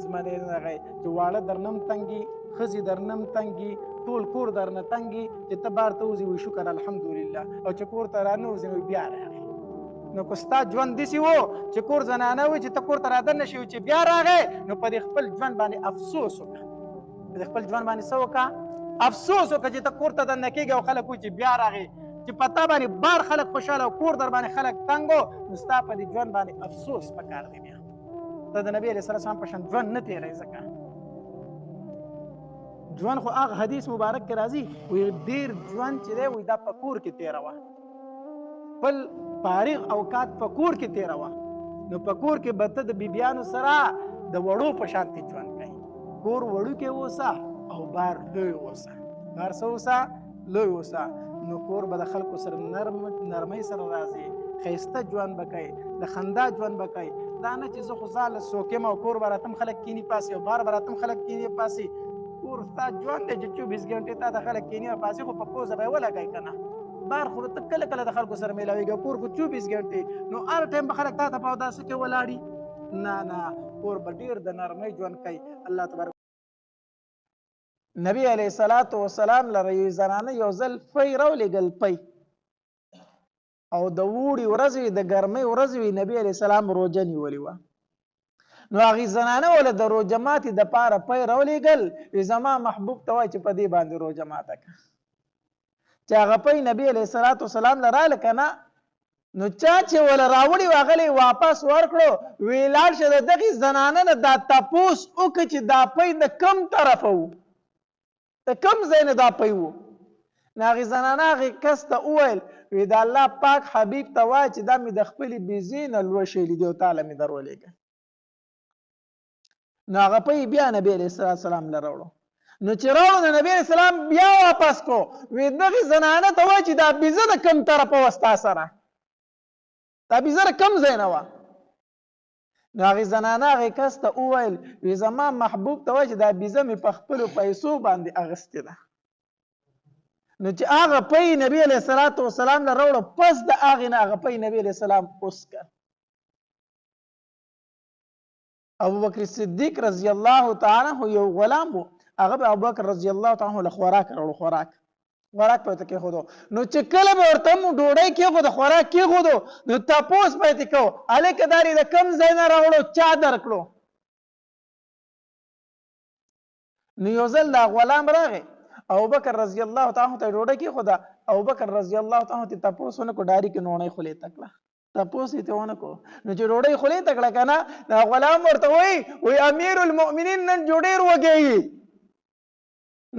زمري نه راغی چې واړه درنم تنګي خزي درنم تنګي ټول کور درنه تنګي چې ته بار ته وځي وي شکر الحمدلله او چې کور ته رانه وځي نو بیا راغی نو کو ستا ژوند داسې و چې کور زنانه وي چې ته کور ته رادنه شي چې بیا راغی نو په دې خپل ژوند باندې افسوس وکړه په دې خپل ژوند باندې څه وکړه افسوس وکړه چې ته کور ته دننه کېږې او خلک وایي چې بیا راغی چې په تا باندې بار خلک خوشحاله او کور در باندې خلک تنګ و نو ستا په دې ژوند باندې افسوس پکار دی بیا ته د نبي علیه السلام په شان ژوند نه تېروې ځکه ژوند خو هغه حدیث مبارک کې راځي وایي ډېر ژوند چې دی وایي دا په کور کې تېروه خپل فارغ اوقات په کور کې تېروه نو په کور کې به ته د بیبیانو سره د وړو په شانتې ژوند کوي کور وړوکی اوسه او بار لوی اوسه بار څه اوسه لوی اوسه نو کور به د خلکو سره نرمۍ سره راځي ښایسته ژوند به کوي د خندا ژوند به کوي دا نه چې زه خو ځاله څوک یم او کور به راتم خلک کیني پاسي او بار به راتم خلک کیني پاسي کور ستا ژوند دی چې 24 ګنټې تا د خلک کیني پاسي خو په پوزه به یې ولګوي که نه بار خو ته کله کله د خلکو سره میلاویږي کور کو 24 ګنټې نو هر ټایم به خلک تا ته په اوداسه کې ولاړي نه نه کور به ډېر د نرمۍ ژوند کوي الله تبارک نبی علیه الصلاۃ والسلام لره یو زنانه یو ځل پی راولېږل پی او د اوړي ورځې وي د ګرمۍ ورځې وي نبی علیه السلام روژه نیولې وه نو هغې زنانه وله د روژه ماتې دپاره پی راولېږل وي زما محبوب ته وایي چې په دې باندې روژه ماته کړه چې هغه پی نبی علیه الصلاۃ والسلام له راله که نه نو چا چې وله راوړي و هغه واپس ورکړو وی لاړ شه د دغې زنانه نه دا تپوس وکړه چې دا پی د کم طرفه و د کم ځای نه دا پی و نو هغې زنانه هغې کس ته وویل وی د الله پاک حبیب ته وایه چې دا مې د خپلې بېزې نه لوشی لیدي او تاله مې در ولېږه نو هغه پی بیا نبی علیه السلام له راوړو نو چې راوړو د نبی علیه السلام بیا واپس کو وی دغې زنانه ته وایه چې دا بېزه د کم طرفه وه ستا سره دا بېزه د کم ځای نه وه نو هغې زنانه هغې کس ته وویل وی زما محبوب ته وایه چې دا بېزه مې په خپلو پیسو باندې اخیستې ده نو چې هغه پی نبی علیه الصلاۃ والسلام له راوړو پس د هغې نه هغه پی نبی علیه السلام اوس کړ ابوبکر صدیق رضی الله تعالی عنه یو غلام و هغه به ابوبکر رضی الله تعالی عنه له خوراک راوړو خوراک به ورته کېښودو نو چې کله به ورته مو ډوډۍ کېښودو خوراک کېښودو نو تپوس به یې کوو هلکه دا د کوم ځای نه راوړو چا درکړو نو یو ځل دا غلام راغی ابوبکر رضی الله تعالی عنه ته ډوډۍ کېښوده ابوبکر رضی الله تعالی عنه ته تپوس ونه کړو ډایرکټ نوڼۍ خولې ته کړه تپوس یې ته ونه کړو نو چې ډوډۍ خولې ته کړه که نه دا غلام ورته وایي امیر المؤمنین نن جو ډېر وږی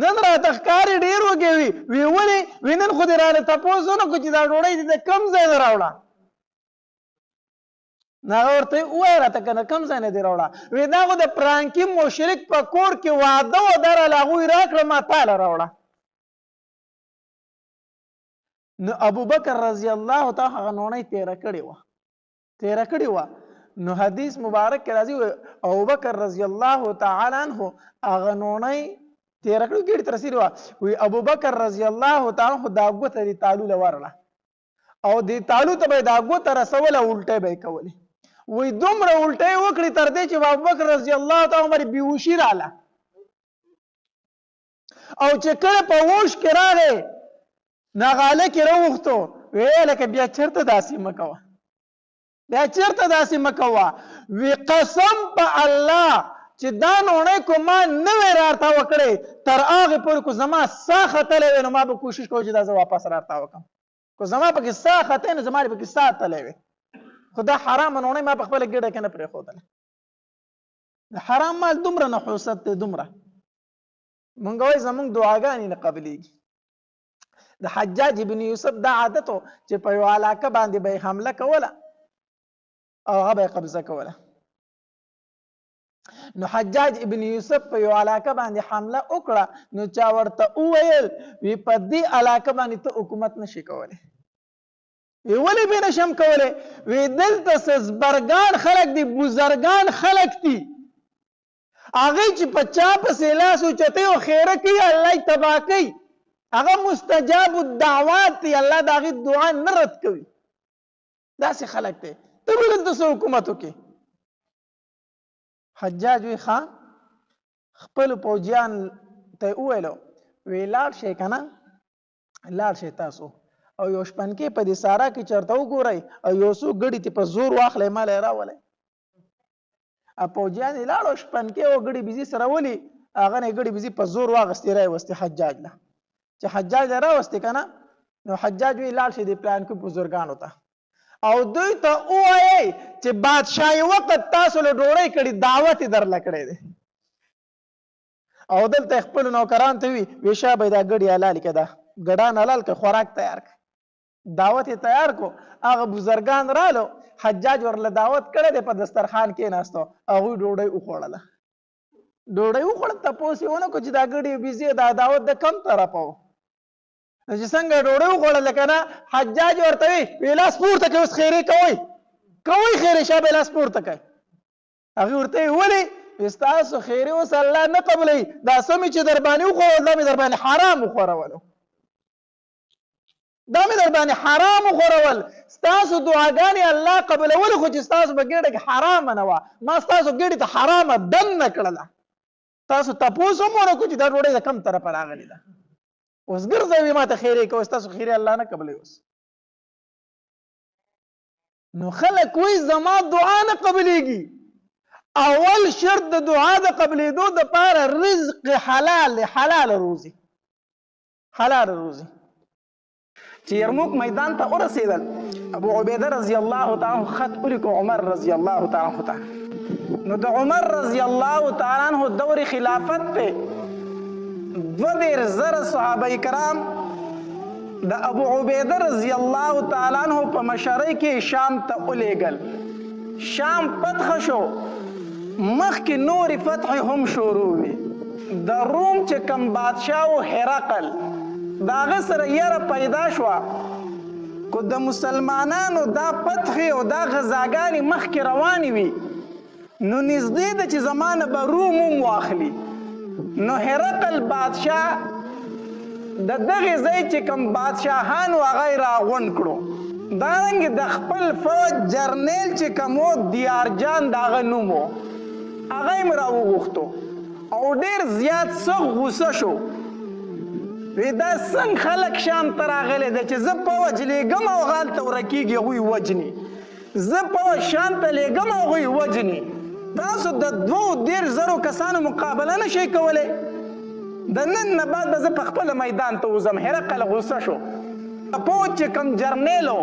نن راته ښکاري ډېر وږی وي ولې وي نن خو دې راله تپوس ونه کړو چې دا ډوډۍ دې د کوم ځای نه راوړه نو هغه ورته ووایه راته که نه کوم ځای نه دې راوړه وي دا خو د پرانکي مشرک په کور کې واده و دا راله هغوی راکړه ما تاله راوړه نو ابوبکر رضی الله تعالی هغه نوڼۍ تېره کړې وه نو حدیث مبارک کې راځي ابوبکر رضی الله تعالی عنه هغه نوڼۍ تېره کړې ګېډې ته رسېدې وه وایي ابوبکر رضی الله تعالی عنه دا ګوته دې تالو له ورړه او دې تالو ته به یې دا ګوته رسوله الټۍ به یې کولې. وایي دومره الټۍ وکړي تر دې چې ابوبکر رضی الله تعالی عنه بېهوشي راله او چې کله په هوش کې راغی نو هغه هلک یې راوغوښتو ویې هلکه بیا چېرته داسې مه کوه بیا چېرته داسې مه کوه وی قسم په الله چې دا نوڼۍ کو ما نوی رارتاوه کړی تر هغې پورې کو زما ساه ختلی وی نو ما به کوشش کوم چې دا زه واپس رارتاوه کړم کو زما پکې ساه ختی نو زما پکې ساه تلی وی خو دا حرامه نوڼۍ ما په خپله ګېډه کې نه پرېښودله د حرام مال دومره نحوست دی دومره مونږ وایي زمونږ دعاګانې نه قبلیږي د حجاج ابن یوسف دا عادت و چې په یو علاقه باندې به یې حمله کوله او هغه به یې قبضه کوله نو حجاج ابن یوسف په یو علاقه باندې حمله وکړه نو چا ورته وویل وی په دې علاقه باندې ته حکومت نشي کولی وی ولې به نشم کولی وی دلته سزبرګان خلک دي بزرګان خلک دي هغې چې په چا پسې لاس اوچتوي او خیره کوي الله یې تباه کوي هغه مستجاب الدعوات دی الله د هغې دعا نه رد کوي داسې خلک دی ته به دلته څه حکومت وکړې حجاج وی ښه خپلو پوځیان ته یې وویلو وی لاړ شئ که نه لاړ شئ تاسو او یو شپنکې په دې سارا کې چېرته وګورئ او یو څو ګړي ترې په زور واخلئ مال یې راولئ پوځیان یې لاړو شپنکې او ګړي بيزي سره ولي هغه نه ګړي بيزي په زور واغستې راوستې حجاج له چې حجاج له راوستې که نه نو حجاج وی لاړ شي د پلان کې بزرګانو ته او دوی ته ووایئ چې بادشاهي وخت تاسو له ډوډۍ کړي دعوت یې درله کړی دی او دلته خپلو نوکرانو ته وي شابه دا ګډې حلال کړه دا ګډان حلال کړه خوراک تیار کړه دعوت یې تیار کو هغه بزرګان رالو حجاج ورله دعوت کړی دی په دسترخوان کېناستو هغوی ډوډۍ وخوړله ډوډۍ وخوړه تپوس یې ونه کړو چې دا ګډې بيزي دا دعوت د کم طرفه و چې څنګه ډوډۍ وخوړله که نه حجاج ورته وی لاس پورته کوئ اوس خیرې کوئ خیرې شابه لاس پورته کوئ هغې ورته وی ولې ستاسو خیرې اوس الله نه قبلوي دا څه مې چې در باندې وخوړل دا مې در باندې حرام وخورولو دا مې در باندې حرام وخورول ستاسو دعاګانې الله قبلولې خو چې ستاسو په ګېډه کې حرامه نه وه ما ستاسو ګېډې ته حرامه دننه کړله تاسو تپوس هم ونه کړو چې دا ډوډۍ د کم طرفه راغلې ده اوس ګرځوي ما ته خیرې کوئ ستاسو خیرې الله نه قبلوي اوس نو خلک وایي زما دعا نه قبلېږي اول شرط د دعا د قبلېدو دپاره رزق حلال دی حلاله روزي حلاله روزي چې یرموک میدان ته ورسېدل ابو عبیده رضی الله تعالی عنه خط ولیکو عمر رضی الله تعالی عنه ته نو د عمر رضی الله تعالی عنه دور خلافت ته 20,000 صحابه کرام د ابو عبیده رضی الله تعالی عنه په مشرۍ کې شام ته ولېږل شام فتح شو مخکې نورې فتح هم شروع وي د روم چې کم بادشاه و هرقل د هغه سره یره پیدا شوه کو د مسلمانانو دا فتح او دا غزاګانې مخکې روانې وي نو نږدې ده چې زمانه به روم هم واخلي نو هرقل بادشاه د دغې ځای چې کوم بادشاهانو هغه یې راغونډ کړو دارنګې د خپل فوج جرنیل چې کوم و دیارجان د هغه نوم و هغه یې م راوغوښتو او ډېر زیات څه غوسه شو وی دا څنګه خلک شام ته راغلی دی چې زه فوج لېږم او هلته ورکېږي هغوی وجني زه فوج شام ته لېږم او هغوی وجني تاسو د 2,000 کسانو مقابله نشئ کولی د نن نه بعد به زه په خپله میدان ته وځم هرقل غوسه شو فوج چې کوم جرنیل و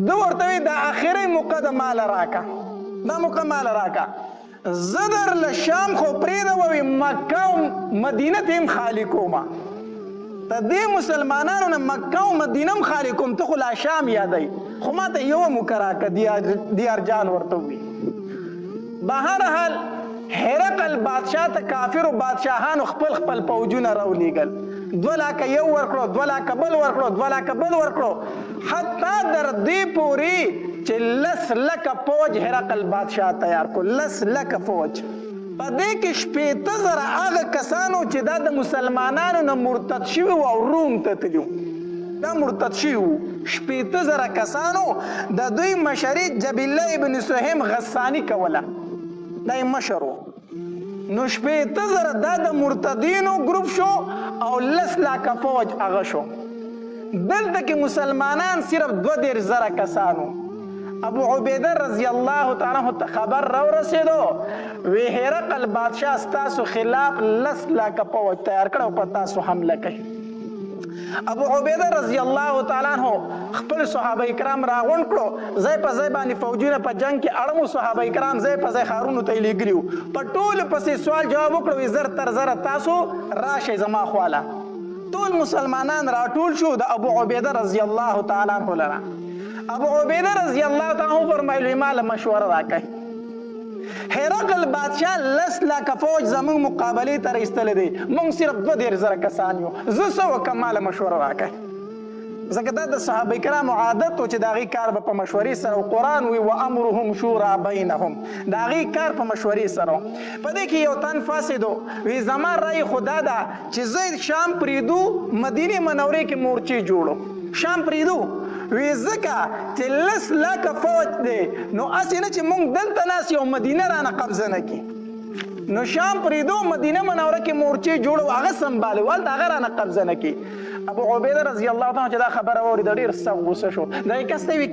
ده ورته وی دا آخري موقع د ماله راکه دا موقع ماله راکه زه درله شام خو پرېږده وی مکه او مدینه ته هم خالي کومه د دې مسلمانانو نه مکه او مدینه هم خالي کوم ته خو لا شام یادوي خو ما ته یوه موقع راکه دیارجان ورته ووي بهرحال هرقل بادشاه ته کافرو بادشاهانو خپل خپل فوجونه راولېږل 2 لاکه یو ورکړو 2 لاکه بل ورکړو 2 لاکه بل ورکړو حتی در دې پورې چې 10 لکه فوج هرقل بادشاه تیار کړو 10 لکه فوج په دې کې 80,000 هغه کسانو چې دا د مسلمانانو نه مرتد شوي وو او روم ته تللي دا مرتد شوي وو. 80,000 کسانو د دوی مشري جبله ابن سهم غساني کوله، دا یې مشر و. نو 80,000 دا د مرتدینو ګروپ شو او 10 لاکه فوج هغه شو. دلته کې مسلمانان صرف 2,000 کسانو. ابو عبیده رضی الله تعالی عنہ ته خبر راورسېدو، وی هرقل بادشاه ستاسو خلاف 10 لاکه فوج تیار کړه او په تاسو حمله کوي. ابو عبیده رضی الله تعالی عنہ خپل صحابه کرام راغونډ کړو، ځای په ځای باندې فوجونه په جنگ کې اړمو. صحابه کرام ځای په ځای ښارونو ته یې لېږلي، په ټولو پسې سوال جواب وکړو، زر تر زره تاسو راشئ زما خواله. ټول مسلمانان راټول شو د ابو عبیده رضی الله تعالی عنہ لره. ابو عبیده رضی الله تعالی عنہ فرمایلو ماله مشوره راکړئ. هرقل بادشاه 10 لاکه فوج زموږ مقابلې ته راایستلی دی، موږ صرف 2,000 کسان یو، زه څه وکړم ماله مشوره راکړئ. ځکه دا د صحابه کرامو عادت و چې د هغې کار به په مشورې سره و. قرآن وی وامرهم شورا بینهم، د هغې کار په مشورې سره و. په دې کې یو تن فاسد و، وی زما رای خو دا ده چې زه شام پرېږدو، مدینې منورې کې مورچې جوړو. شام پرېږدو وی ځکه چې 10 لاکه فوج دی، نو هسې نه چې موږ دلته ناست یو مدینه رانه قبضه نه کړي. نو شام پرېږدو، مدینه منوره کې مورچې جوړو، هغه سنبالو، هلته هغه رانه قبضه نه کړي. ابو عبیده رضی الله تعالی چې دا خبره واورېده ډېر سخت غوسه شو. دا یې کس ته وي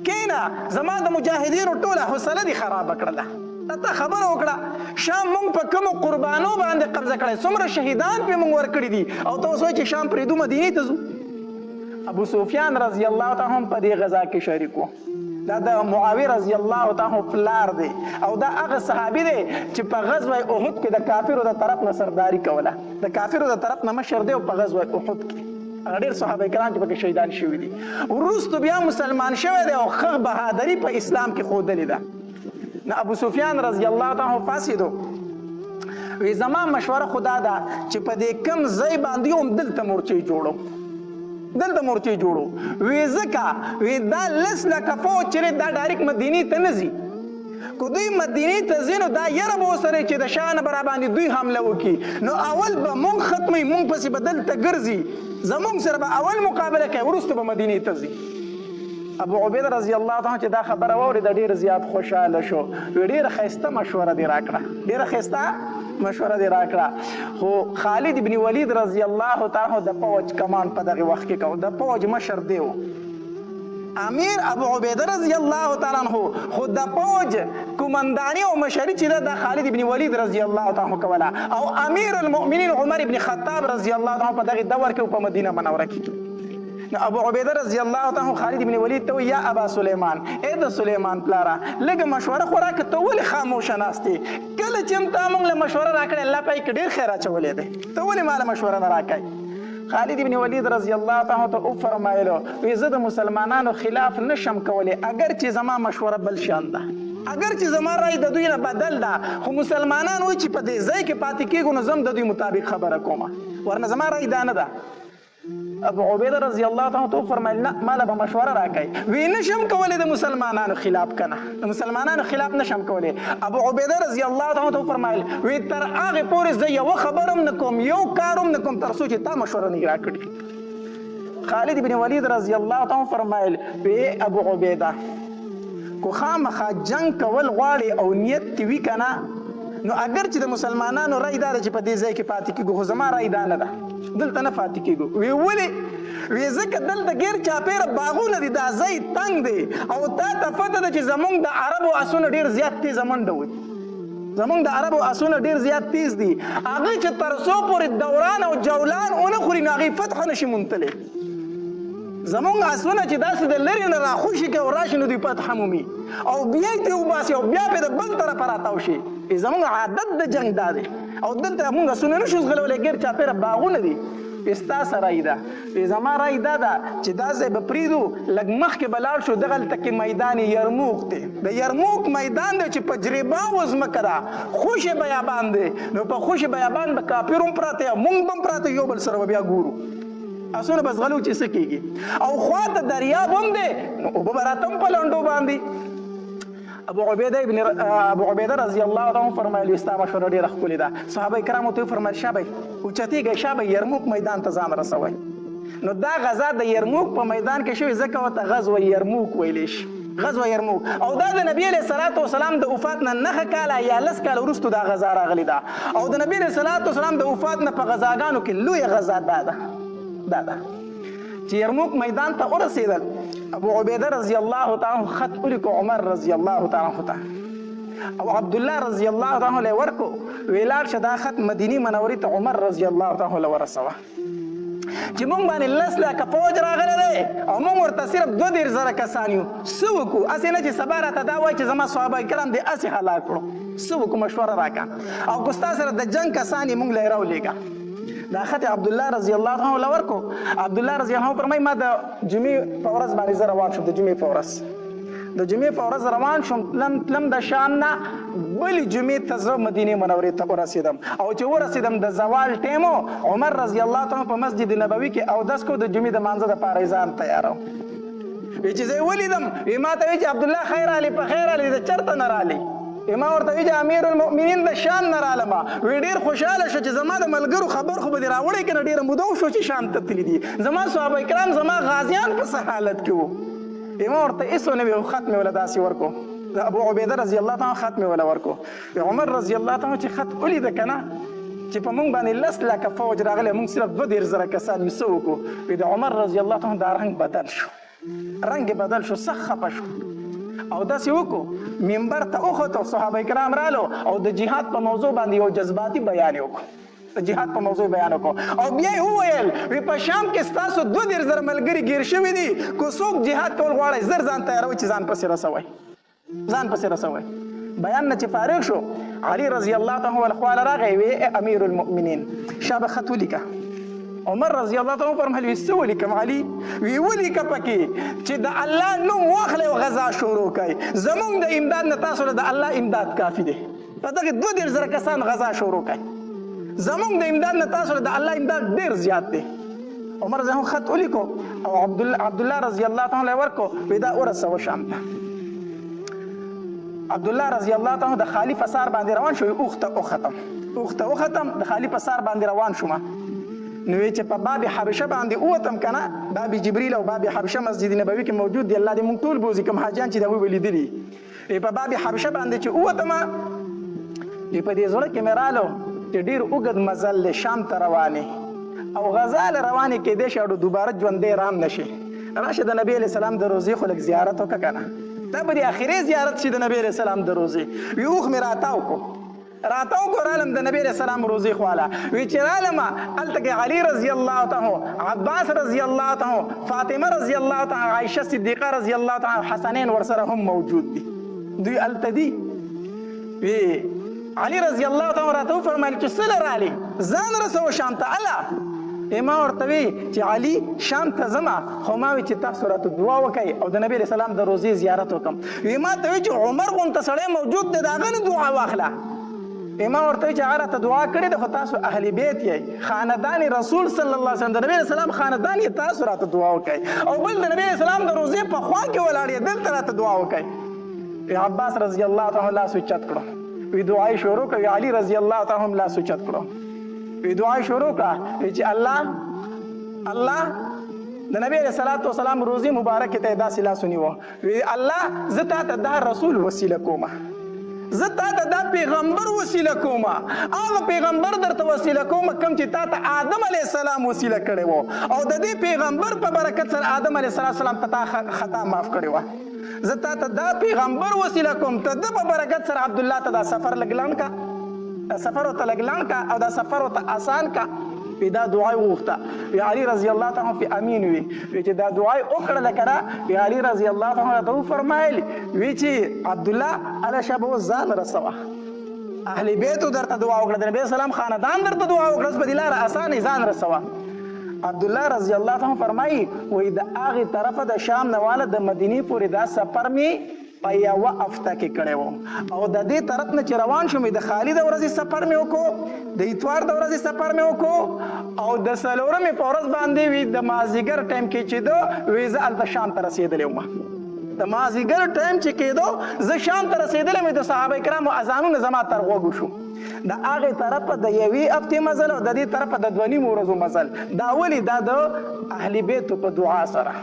کېنه، زما د مجاهدینو ټوله حوصله دې خرابه کړله، ته خبره وکړه شام موږ په کومو قربانو باندې قبضه کړی، څومره شهیدان پرې موږ ورکړي دي، او ته اوس وایې چې شام پرېږدو مدینې ته ځو. ابو سفیان رضی الله تعالی هم په دې غزا کې شریک و. دا د معاویه رضی الله تعالی پلار دی، او دا هغه صحابي دی چې په غزوه احد کې د کافرو د طرف نه سرداري کوله، د کافرو د طرف نه مشر دی او په غزوه احد کې هغه ډېر صحابه کرام چې پکې شهیدان شوي دي. وروسته بیا مسلمان شوی دی او ښه بهادري په اسلام کې ښودلې ده. نو ابو سفیان رضی الله تعالی فاسدو، وی زما مشوره خو دا ده چې په دې کم ځای باندې هم دلته مورچې جوړو، وی ځکه وی دا 10 لاکه فوج چې دا ډایرکټ مدینې ته نه ځي، که دوی مدینې ته ځي نو دا یره به ورسره چې د شا نه به راباندې دوی حمله وکړي، نو اول به مونږ ختموي، مونږ پسې به دلته ګرځي، زمونږ سره به اول مقابله کوي، وروسته به مدینې ته ځي. ابو عبیده رضی الله تعالی چې دا خبره واورېده ډېر زیات خوشحاله شو، وی ډېره ښایسته مشوره دې راکړه، ډېره ښایسته مشوره دې راکړه. خو خالد ابن ولید رضی الله تعالی د فوج کمان په دغه وخت کې کو، د فوج مشر دی و. امیر ابو عبیده رضی الله تعالی عنہ خو د فوج کومنداني او مشري چې ده د خالد ابن ولید رضی الله تعالی عنہ کوله، او امیر المؤمنین عمر ابن خطاب رضی الله تعالی عنہ په دغه دور کې په مدینه منوره کې. نو ابو عبیده رضی الله تعالی عنہ خالد ابن ولید ته یا ابا سلیمان، اے د سلیمان پلاره لږه مشوره خو راکړه، ته ولې خاموشه ناستې؟ کله چې تا موږ له مشوره راکړې الله پای کې ډېر خیر اچولی دی، ته ولې ما له مشوره نه راکوې؟ خالد ابن ولید رضی الله تعالی عنہ ته وفرمایلو، وی زه د مسلمانانو خلاف نشم کولی، اگر چې زما مشوره بل شان ده، اگر چې زما رای د دوی نه بدل ده، خو مسلمانان وایي چې په دې ځای کې پاتې کېږو نو زه هم د دوی مطابق خبره کوم، ورنه زما رای دا نه ده. ابو عبیده رضی الله تعالی عنہ فرمایل نه ماله به مشوره راکړئ، وی نشم کولی د مسلمانانو خلاف کنه، د مسلمانانو خلاف نشم کولی. ابو عبیده رضی الله تعالی عنہ فرمایل وی تر هغه پورې زه یو خبرم نه کوم، یو کارم نه کوم تر څو چې تا مشوره نه راکړي. خالد بن ولید رضی الله تعالی فرمایل وی ابو عبیده کو خامخا جنگ کول غواړي او نیت تی وی کنه، نو اگر چې د مسلمانانو رای دا چې په دې ځای کې پاتې کېږو، خو زما رای دا نه ده، دلته نه پاتې کېږو. وی ولې؟ وی ځکه دلته ګیر چاپېره باغونه دي، دا ځای تنګ دی، او تا ته پته ده چې زمونږ د عربو اسونه ډېر زیات تیزه منډه وي، زمونږ د عربو اسونه ډېر زیات تیز دي، هغوی چې تر څو پورې دوران او جولان ونه خوري نو هغوی فتح نشي موندلی. زمونږ اسونه چې داسې د لرې نه راخوشي که او راشي نو دوی فتح مومي، او بیا یې ترې وباسي او بیا پرې د بل طرفه راتاو شي. زمونږ عادت د جنګ دا دی، او دلته مونږ اسونه نشو ځغلولی، ګیر چاپېره باغونه دي. ستا څه رای ده؟ زما رای دا ده چې دا ځای به پرېږدو، لږ مخکې به لاړ شو، دغلته کې میدان یرموک دی، د یرموک میدان دی چې په جریباو ځمکه ده، خوشې بیابان دی، نو په خوشې بیابان به کافر هم پراته یا مونږ به هم پراته، یو بل سره به بیا ګورو، اسونه به ځغلو چې څه کېږي، او خواته دریاب هم دی، نو اوبه به راته هم په لنډو باندې. ابو عبیده رضی الله تعالی عنہ فرمایلی ستا مشوره ډېره ښکلې ده. صحابه کرامو ته وفرمایل شابه اوچتېږئ، شابه یرموک میدان ته ځان رسوئ. نو دا غزا د یرموک په میدان کې شوې ځکه ورته غزوه یرموک ویلی شي غزوه یرموک او دا د نبی علیه الصلاة والسلام د وفات نه 9 کاله یا 10 کاله وروسته دا غزا راغلې ده او د نبی علیه الصلاة والسلام د وفات نه په غزاګانو کې لویه غزا دا ده چې یرموک میدان ته ورسېدل ابو عبیده رضی الله تعالی عنه خط ولیکو عمر رضی الله تعالی عنه ته او عبدالله رضی الله تعالی عنه ورکو ویلار شه دا خط مدینی منورې ته عمر رضی الله تعالی عنه ورسوه چې مونږ باندې 10 لکه فوج راغلی دی او مونږ ورته صرف 22,000 کسان یو څه وکړو هسې نه چې سبا راته دا وایي چې زما صحابه کرام دې هسې هلاک کړو څه وکړو مشوره راکړه او که ستا سره د جنګ کسان یې مونږ له یې راولېږه دا خط عبدالله رضی الله عنه ورکو عبدالله رضی الله عنه فرمایي ما د جمعې په ورځ باندې زه روان شوم د جمعې په ورځ روان شوم تلم د شام نه بلې جمعې ته زه مدینې منورې ته ورسېدم او چې ورسېدم د زوال ټیم عمر رضی الله تعالی په مسجد نبوي کې اودس کو د جمعې د مانځه دپاره یې ځان تیاروم چې زه یې ولیدم ما ته وایي چې عبدالله خیر علي په خیر علي د چېرته نه رالې ما ورته وایي چې امیر المؤمنین د شام نه رالم وی ډېر خوشحاله شو چې زما د ملګرو خبر خو به دې راوړی که نه ډېره موده وشو چې شام ته تللي دي زما صحابه کرام زما غازیان په څه حالت کې وو ما ورته هېڅ ونه وي خط مې وله داسې ورکو د ابو عبیده رضی الله تعالی خط مې وله ورکو عمر رضی الله تعالی چې خط ولیده که نه چې په موږ باندې 10 لکه فوج راغلی موږ صرف 22,000 کسان یو څه وکړو وی د عمر رضی الله تعالی دا رنګ بدل شو رنګ بدل شو سخت خفه شو او داسې وکړو منبر ته وختو صحابه کرام رالو او د جهاد په موضوع باندې یو جذباتي بیان یې وکړو د جهاد په موضوع بیان وکړو او بیا یې وویل وی په شام کې ستاسو 22,000 ملګري ګیر شوي دي که څوک جهاد کول غواړئ زر ځان تیاروئ چې ځان پسې رسوئ بیان نه چې فارغ شو علي رضی الله تعالی عنه خواله راغی وی امیر المؤمنین شابه خط ولیکه عمر رضی الله تعالی عنه فرمایل وی څه ولیکم علي وی ولیکه پکې چې د الله نوم واخلئ او غزا شروع کړئ زمونږ د امداد نه تاسو له د الله امداد کافي دی په دغه 22,000 کسان غزا شروع کړئ زمونږ د امداد نه تاسو د الله امداد ډېر زیات دی عمر رضی الله خط ولیکو او عبدالله رضی الله تعالی ورکو وی دا ورسوه شام ته عبدالله رضی الله تعالی د خالی فسار باندې روان شو اوخته وختم د خالی فسار باندې روان شوم نو چې په باب حبشه باندې ووتم که نه باب جبریل او باب حبشه مسجد نبوي کې موجود دی الله دې موږ ټول بوځي کوم حاجیان چې د هغوی به لیدلي په باب حبشه باندې چې ووتم په دې زړه کې مې رالو چې ډېر اوږد مزل دی شام ته روانې او غزا له روانې کېدی شي او دوباره ژوندی رام نه شي راشه د نبي علیه السلام د روضې خو لږ زیارت وکړه که نه دا به د اخري زیارت شي د نبي علیه السلام د روضې وي اوښ مې راتاو کو رالم د نبی علیه السلام روضې خواله وی چې رالم هلته کې علي رضی الله تعالی عباس رضی الله تعالی فاطمه رضی الله تعالی عایشه صدیقه رضی الله تعالی حسنین ورسره هم موجود دي دوی هلته دي وی علي رضی الله تعالی راته وفرمایل چې څه له رالې ځان رسوه شام ته الله ما ورته وی چې علي شام ته ځمه خو ما وی چې تاسو راته دعا وکئ او د نبی علیه السلام د روضې زیارت وکړم وی ما ته وی چې عمر غونته سړی موجود دی د هغه نه دعا واخله ما ورته وی چې هغه راته دعا کړې ده خو تاسو اهل بیت یې خاندان رسول صلی الله علیه وسلم د نبی علیه السلام خاندان یې تاسو راته دعا وکئ او بل د نبی علیه السلام د روضې په خوا کې ولاړ یې دلته راته دعا وکئ عباس رضی الله تعالی لاس اوچت کړو وی دعای شروع کړه علي رضی الله تعالی هم لاس اوچت کړو وی دعای شروع کړه چې الله د نبی علیه الصلاة والسلام روضې مبارکې ته یې داسې لاس ونیوه وی الله زه تا ته دا رسول وسیله کومه زه تا ته دا پیغمبر وسیله کومه هغه پیغمبر درته وسیله کومه کوم چې تا ته آدم علیه السلام وسیله کړی و او د دې پیغمبر په برکت سره آدم علیه السلام ته تا خطا معاف کړې وه زه تا ته دا پیغمبر وسیله کوم ته د په برکت سره عبدالله ته دا سفر لږ لنډ کا دا سفر ورته لږ لنډ کا او دا سفر ورته آسان کا وی دا دعای وغوښته وی علي رضی الله تعالی فی امین وی چې دا دعای وکړله که نه وی علي رضی الله تعالی راته وفرمایل وی چې عبدالله هله شابه اوس ځان رسوه اهل بیتو درته دعا وکړه د نبي سلام خاندان درته دعا وکړه اوس په دې لاره اسانې ځان رسوه عبدالله رضی الله تعالی فرمایي وی د هغې طرفه د شام نه واله د مدینې پورې دا سفر مې په یوه هفته کې کړی و او د دې طرف نه چې روان شوم د خالي د ورځې سفر مې وکړو د اتوار د ورځې سفر مې وکړو او د څلورمې په ورځ باندې وي د مازدیګر ټایم کې چې ده وی زه هلته شام ته رسېدلی وم د مازدیګر ټایم چې کېدو زه شام ته رسېدلی مې د صحابه کرامو اذانونه زما تر غوږو شو د هغې طرفه د یوې هفتې مزل او د دې طرفه د 2 ورځو مزل دا ولې دا د اهل بیتو په دعا سره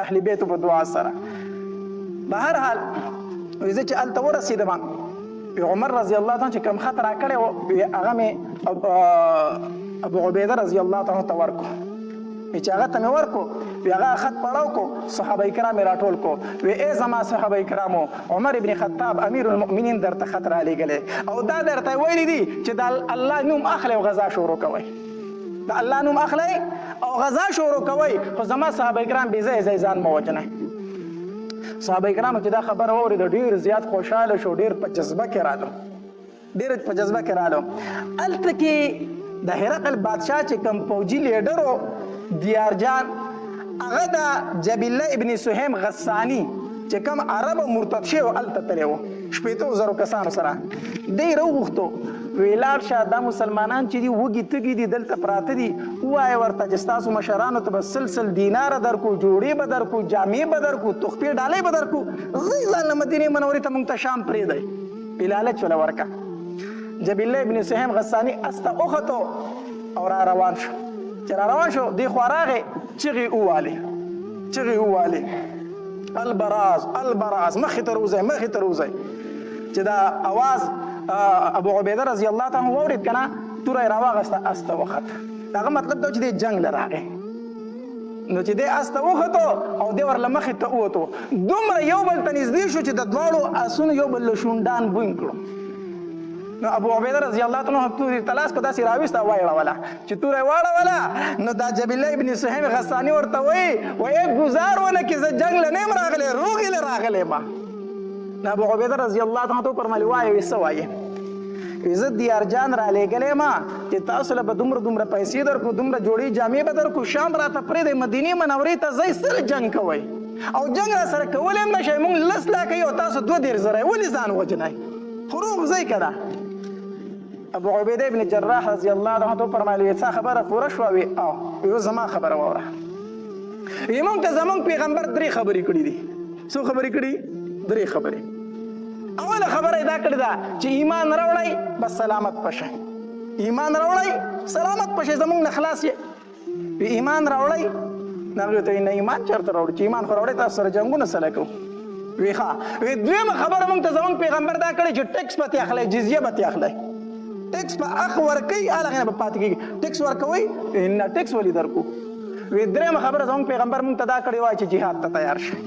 اهل بیتو په دعا سره به هر حال زه چې هلته ورسېدم عمر رضی الله تعالی چې کوم خط راکړی و هغه مې ابو عبیده رضی الله تعالی ته ورکړو چې هغه ته مې ورکړو هغه خط پړاو کو صحابه کرام یې راټول کو ای زما صحابه کرامو عمر ابن خطاب امیر المؤمنین درته خط را لېږلی او دا درته ویلي دي چې د الله نوم اخلئ او غذا شروع کوئ د الله نوم اخلئ او غذا شروع کوئ خو زما صحابه کرام بې ځایه ځای ځان مه وجنئ صحابه کرامو چې دا خبره واورېده ډېر زیات خوشحاله شو ډېر په جذبه کې رالو هلته کې د هرقل بادشاه چې کوم فوجي لیډر و دیارجان هغه د جبله ابن سهیم غسانی چې کوم عرب مرتد شوی و هلته تللی و 8,000 کسانو سره دی راوغوښتو وی لاړ شه دا مسلمانان چې دي وږي تږي دي دلته پراته دي ووایه ورته چې ستاسو مشرانو ته به سل دیناره درکو جوړې به درکو جامې به درکو تحفې ډالۍ به درکو ځئ ځان له مدینې منورې ته موږ ته شام پرېږدئ وی لالچ وله ورکه جبله ابن سهیم غسانی اس ته وختو او را روان شو چې را روان شو دی خوا راغې چغې ووالې البراز مخې ته روځئ چې دا اواز ابو عبیده رضی الله تعالی واورید کنه توره یې راواغسته اس ته وخته هغه مطلب دا چې دی جنګ له راغی نو چې دی اس ته وختو او دی ورله مخې ته ووتو دومره یو بل ته نږدې شو چې د دواړو اسونو یو بل له شونډان بویم کړو نو ابو عبیده رضی الله تعالی عنہ تورې تلاس کو داسې راویسته واړوله چې توره یې واړوله نو دا جبله ابن سهیم غسانی ورته وایي ګزار ونه کړي زه جنګ له نه یم راغلی روغې له راغلی ما نو ابو عبیده رضی الله تعالی عنہ فرمایي وایي څه وایي زه دیارجان را لېږلی ما چې تاسو له به دومره پیسې درکو دومره جوړې جامې به درکو شام راته پرېږدئ مدینې منورې ته ځئ سره جنګ کوئ او جنګ را سره کولی هم نه شئ موږ 10 لاکه یو تاسو 2,000 ولې ځان وجنئ خو روغ ځئ که ده ابو عبیده ابن جراح رضی الله عنه فرمایي څه خبره پوره شوه وي او یو زما خبره واوره موږ ته زموږ پیغمبر 3 خبرې کړي دي څو خبرې کړي 3 خبرې اوله خبره دا کړې ده چې ایمان راوړئ بس سلامت پشئ ایمان راوړئ سلامت پشئ زموږ نه خلاص یې ایمان راوړئ هغې ته نه ایمان چېرته راوړي چې ایمان خو راوړئ تاسو سره جنګونه سله کوو وی ښه دویمه خبره موږ ته زموږ پیغمبر دا کړې چې ټیکس به ترې اخلئ جزیه به ترې اخلئ ټیکس په اخ ورکوئ هغې نه به پاتې کېږي ټیکس ورکوئ نه ټیکس ولې درکو وی درېیمه خبره زموږ پیغمبر موږ ته دا کړې وایي چې جهاد ته تیار شئ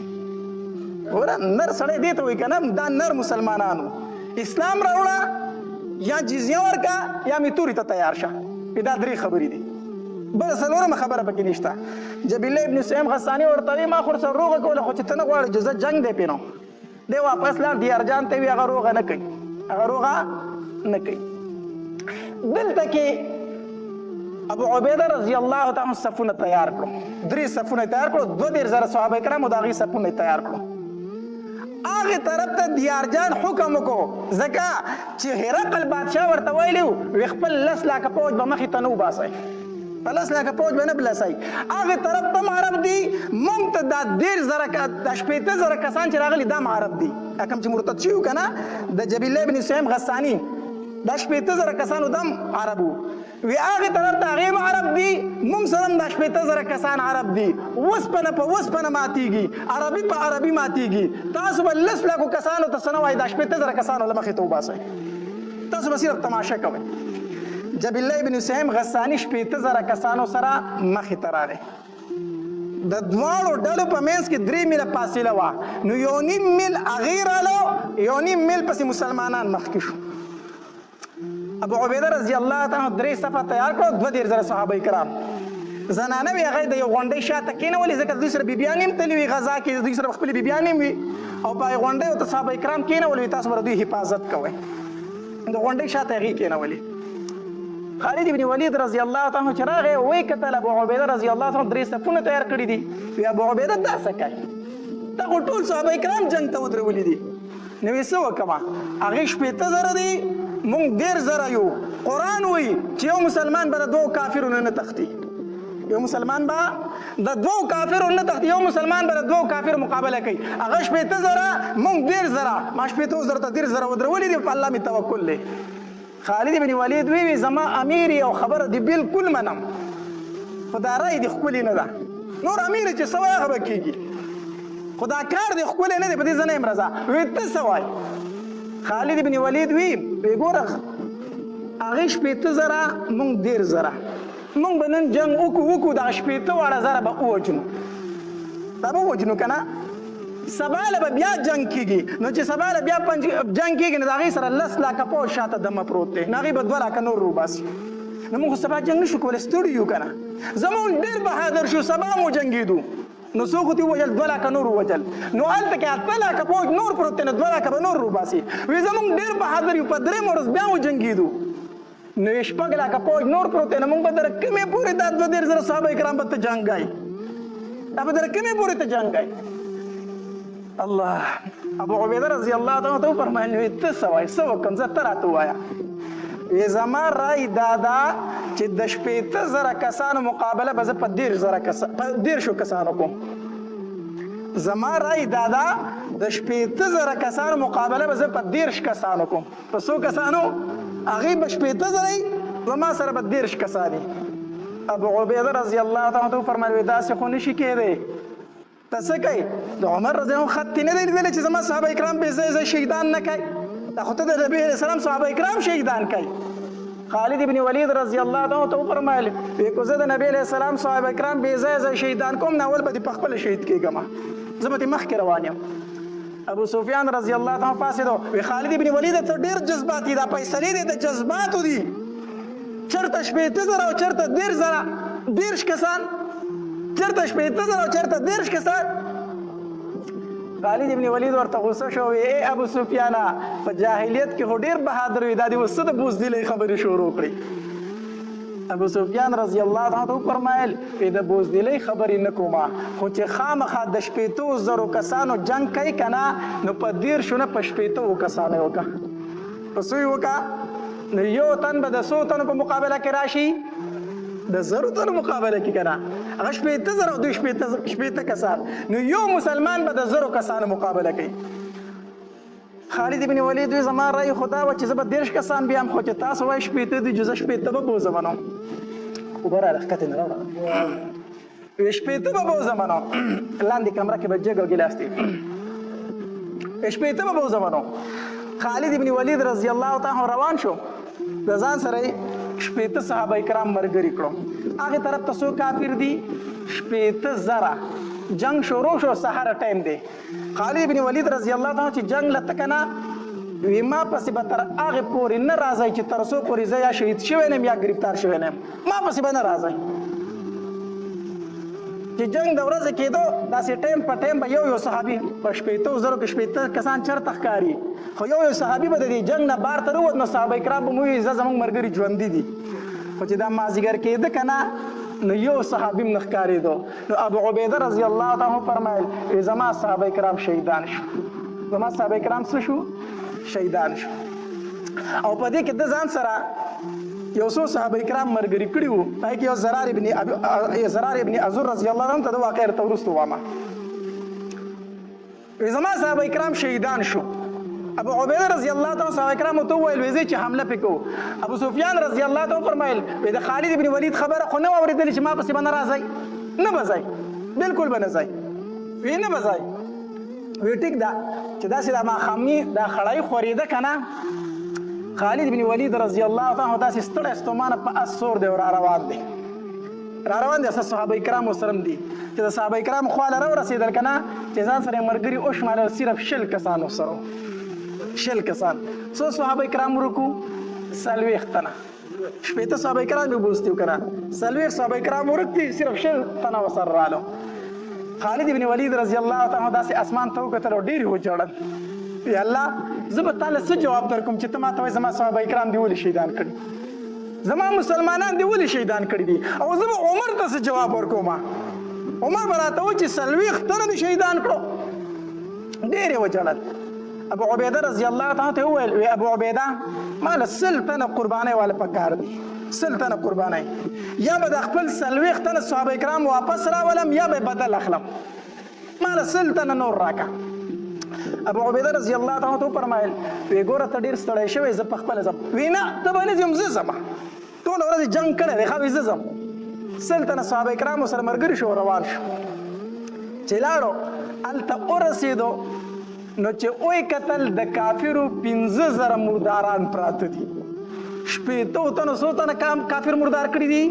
ګوره نر سړی دې ته وایي که نه دا نر مسلمانانو اسلام راوړه یا جزیه ورکه یا مې تورې ته تیار شه دا 3 خبرې دي بله څلورمه خبره پکې نشته جبله ابن سهیم غسانی ورته وایي ما خو ورسره روغه کوله خو چې ته نه غواړې چې زه جنګ دی پې نو دی واپس لاړ دیارجان ته وي هغه روغه نه کوي دلته کې ابو عبیده رضی الله تعالی صفونه تیار کړو 3 صفونه تیار کړو 2,000 صحابه کرام د هغې صفونه تیار کړو هغې طرف ته دیارجان حکم وکړو ځکه چې هرقل بادشاه ورته ویلي وي خپل 10 لاکه فوج به مخې ته نه وباسئ په 10 لاکه فوج به نه بلسئ هغې طرف ته هم عرب دي موږ ته دا 18,000 کسان چې راغلي دا هم عرب دي کوم چې مرتد شوي که نه د جبله ابن سهیم غسانی دا 18,000 کسانو دم عربو وی هغې طرف ته هغې هم عرب دي موږ سره هم دا 18,000 کسان عرب دي وسپنه په وسپنه ماتېږي عربي په عربي ماتېږي تاسو به 10 لاکو کسانو ته څه نه وایي دا 18,000 کسانو له مخې ته وباسئ تاسو به صرف تماشه کوئ جبله ابن سهیم غسانی 18,000 کسانو سره مخې ته راغی د دواړو ډلو په منځ کې 3 میله فاصله وه نو 1.5 میل هغې رالو 1.5 میل پسې مسلمانان مخکې شو ابو عبیده رضی الله تعالی 3 صفه تیار کړو 2,000 صحابه کرام زنانه وي هغه د یو غونډۍ شاته کېنولې ځکه دوی سره بیبیانې هم تللي وي غذا کې دوی سره خپلې بیبیانې هم وي او په هغې غونډیو ته صحابه کرام کېنولي وي تاسو به دوی حفاظت کوئ د غونډۍ شاته هغې کېنولې خالد ابن ولید رضی الله تعالی چې راغی ویې کتل ابو عبیده رضی الله تعالی 3 صفونه تیار کړي دي وی ابو عبیده دا څه کوي دا خو ټول صحابه کرام جنګ ته ودرولي دي نو یې څه وکړمه هغې 18,000 دي موږ 1,000 یو قرآن وایي چې یو مسلمان به د 2 کافرونو نه تښتي یو مسلمان با د دوو کافرو نه تخت یو مسلمان به د دوو کافرو مقابله کوي هغه 80,000 موږ 10,000 ما 80,000 ته 10,000 ودرولي دي په الله مې توکل دی. خالد بن ولید وی زما امیر یو خبره دی بالکل منم خو دا رای دی ښکلې نه ده نور امیر چې څه وایي هغه به کېږي خو دا کار دی ښکلی نه دی په دې زه نه یم رضا. وی ته څه وایي؟ خالد بن ولید وی ګوره هغې 80,000 موږ 10,000 موږ به نن جنګ وکړو دغه 80,000 به ووجنو دا به ووجنو که نه سبا له به بیا جنګ کېږي نو چې سبا له بیا جنګ کېږي نو د هغې سره 10 لاکه پوځ شاته دمه پروت دی نو هغې به 2 لاکه نور روباسي نو موږ خو سبا جنګ نه شو کولی ستړي یو که نه زموږ ډېر بهادر شو سبا مو جنګېدو نو څوک خو دې ووژل 2 لاکه نور ووژل نو هلته کې 8 لاکه پوځ نور پروت دی نو 2 لاکه به نور روباسي وایي زموږ ډېر بهادر یو په 3 ورځ بیا وجنګېدو نو 6 لاکه پوځ نور پروت دی نو موږ به در کومې پورې دا 2,000 صحابه کرام به ته جنګ دا به در کومې پورې ته جنګ الله ابو عبیده رضی الله تعالی عنہ فرمایي ته څه وایې څه وکړم زه ته راته ووایه زما رای دا ده چې د 80,000 کسانو مقابله به زه په 10,000 کسانو کوم زما رای دا ده د 80,000 کسانو مقابله به زه په 10 کسانو کوم په څو کسانو هغې به 80,000 زما سره به 10 کسانې ابو عبیده رضی الله تعالی عنہ فرمایي داسې خو نشي کېدی ته څه کوې د عمر رضی الله عنه خط نه دی لیدلی چې زما صحابه کرام بې ځایه شهیدان نه کوي دا خو ته د نبي علیه السلام صحابه کرام شهیدان کوي خالد بن ولید رضی الله عنه ته وفرمایل که زه د نبي علیه السلام صحابه کرام بې ځایه شهیدان کوم نو اول به دې پخپله شهید کېږم زه به دې مخکې روان یم ابو سفیان رضی الله عنه پاڅېدو وی خالد بن ولید ته ډېر جذباتي دا فیصلې دي د جذباتو دي چېرته 80,000 او چېرته 10,000 کسان چېرته 80,000 او چېرته 10 کسان خالد ابن ولید ورته غوسه شو ای ابو سفیان په جاهلیت کې خو ډېر بهادر وي دا دې اوس څه د بوزدلۍ خبرې شروع کړې ابو سفیان رضی الله عنه فرمایل د بوزدلۍ خبرې نه کومه خو چې خامخا د 80,000 کسانو جنګ کوي که نه نو په 10 نه په 80 کسانو یې وکړه په څو یې وکړه نو یو تن به د 100 تنو په مقابله کې راشي د 100 تنو مقابله کې که نه هغه 80,000 او دوی 80 کسان نو یو مسلمان به د 100 کسانو مقابله کوي خالد بن ولید وی زما رای خدا و چې زه به 10 کسان بیام خو چې تاسو وایي 80 دي جزه 80 به بوزم نو وګوره راښکته نه راوړه وی 80 به بوزم نو لاندې کمره کې به جګ او ګیلاس دي 80 به بوزم نو خالد بن ولید رضی الله تعالی روان شو د ځان سره 80 صحابه کرام مرګري کړو هغه طرف ته څو کافر دي 80,000 جنگ شروع شو سحر ټایم دی خالد بن ولید رضی الله تعالی چې جنگ لته کنه وی ما پسې به تر هغه پورې نه راځي چې تر څو پورې زه یا شهید شوی نم یا گرفتار شوی نم ما پسې به نه راځي چې جنگ د ورځې کېدو داسې ټایم په ټایم به یو صحابي په 80,000 کې 80 کسان چېرته ښکاري خو یو صحابي به د دې جنگ نه بار ته راووت نو صحابه کرام به مو وایي زموږ ملګري ژوندي دي خو چې دا مازدیګر کېده که نه نو یو صحابي هم نه ښکارېدو نو ابو عبیده رضی الله تعالی فرمایل زما صحابه کرام شهیدان شو زما صحابه کرام څه شو شهیدان شو او په دې کې د ځان سره یو څو صحابه کرام مرګري کړي وو پای کې یو زرار ابن ازور رضی الله عنه ته د واقع ورته وروسته وامه زما صحابه کرام شهیدان شو ابو عبیده رضی الله تعالی صحابه کرام ته ویل وزي چې حمله پکو ابو سفیان رضی الله تعالی فرمایل د خالد ابن ولید خبره خو نه اوریدل چې ما پسې باندې راځي نه بځای بالکل به نه ځای وی نه بځای وی ټیک دا چې داسې دا ماښامي دا خړای خورېده که نه خالد بن ولید رضی الله تعالی داسې ستړی ستومانه په اس سور دی را روان دی اساس صحابه کرام سره دي چې د صحابه کرام خواله راورسېدل که نه چې ځان سره یې ملګري وشمارل صرف 60 کسانو سره 60 کسان څو صحابه کرام ورکو 40 تنه 80 صحابه کرام یې بوزتي که نه 40 صحابه کرام ورک دي صرف 60 تنه ورسره رالو خالد بن ولید رضی الله تعالی داسې اسمان ته وکتل او ډېر یې وژړل یا الله زه به تاله څه جواب درکوم چې ته ما ته وایې زما صحابه کرام دې ولې شهیدان کړي زما مسلمانان دې ولې شهیدان کړي دي او زه به عمر ته څه جواب ورکوم عمر به راته وایي چې 40 تنه دې شهیدان کړو ډېر یې وژړل ابو عبیده رضی الله تعالی ته وویل ابو عبیده ما له 100 تنه قربانۍ والا پکار دي سل تنه قربانای یا به د خپل څلوېښت تنه صحابه کرام واپس راولم یا به بدل اخلم ماله سل تنه نور راکا ابو عبیده رضی الله تعالی عنہ فرمایل وی ګوره ته ډېر ستړی شوی زه په خپله ځم وی نه ته به نه ځم زه ځم ټوله ورځ جنګ کړی دی ښه وی زه ځم سل تنه صحابه کرامو سره ملګري شو روان شو چې لاړو هلته ورسېدو نو چې وی کتل د کافرو 15,000 مرداران پراته دي شپېتو تنو څو تنه کافر مردار کړي دي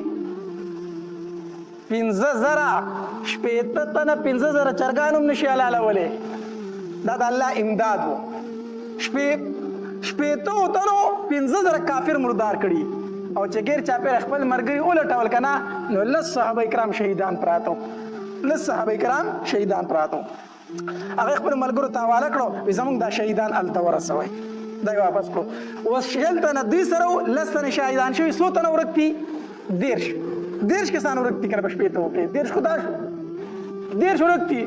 15,000 شپېته تنه 15,000 چرګان هم نشي حلالولی دا د الله امداد و شپېتو تنو 15,000 کافر مردار کړي او چې ګیر چاپېره خپل ملګري ولټول که نه نو 10 صحابه کرام شهیدان پراته 10 صحابه کرام شهیدان پراته هغه خپل ملګرو ته حواله کړو وایي زموږ دا شهیدان هلته ورسوئ دا یې واپس کړو اوس 10 تنه دوی سره و 10 تنه شهیدان شوي څو تنه ورک دي 10 کسان ورک دي که نه په شپېتو کې 10 خو دا شو 10 ورک دي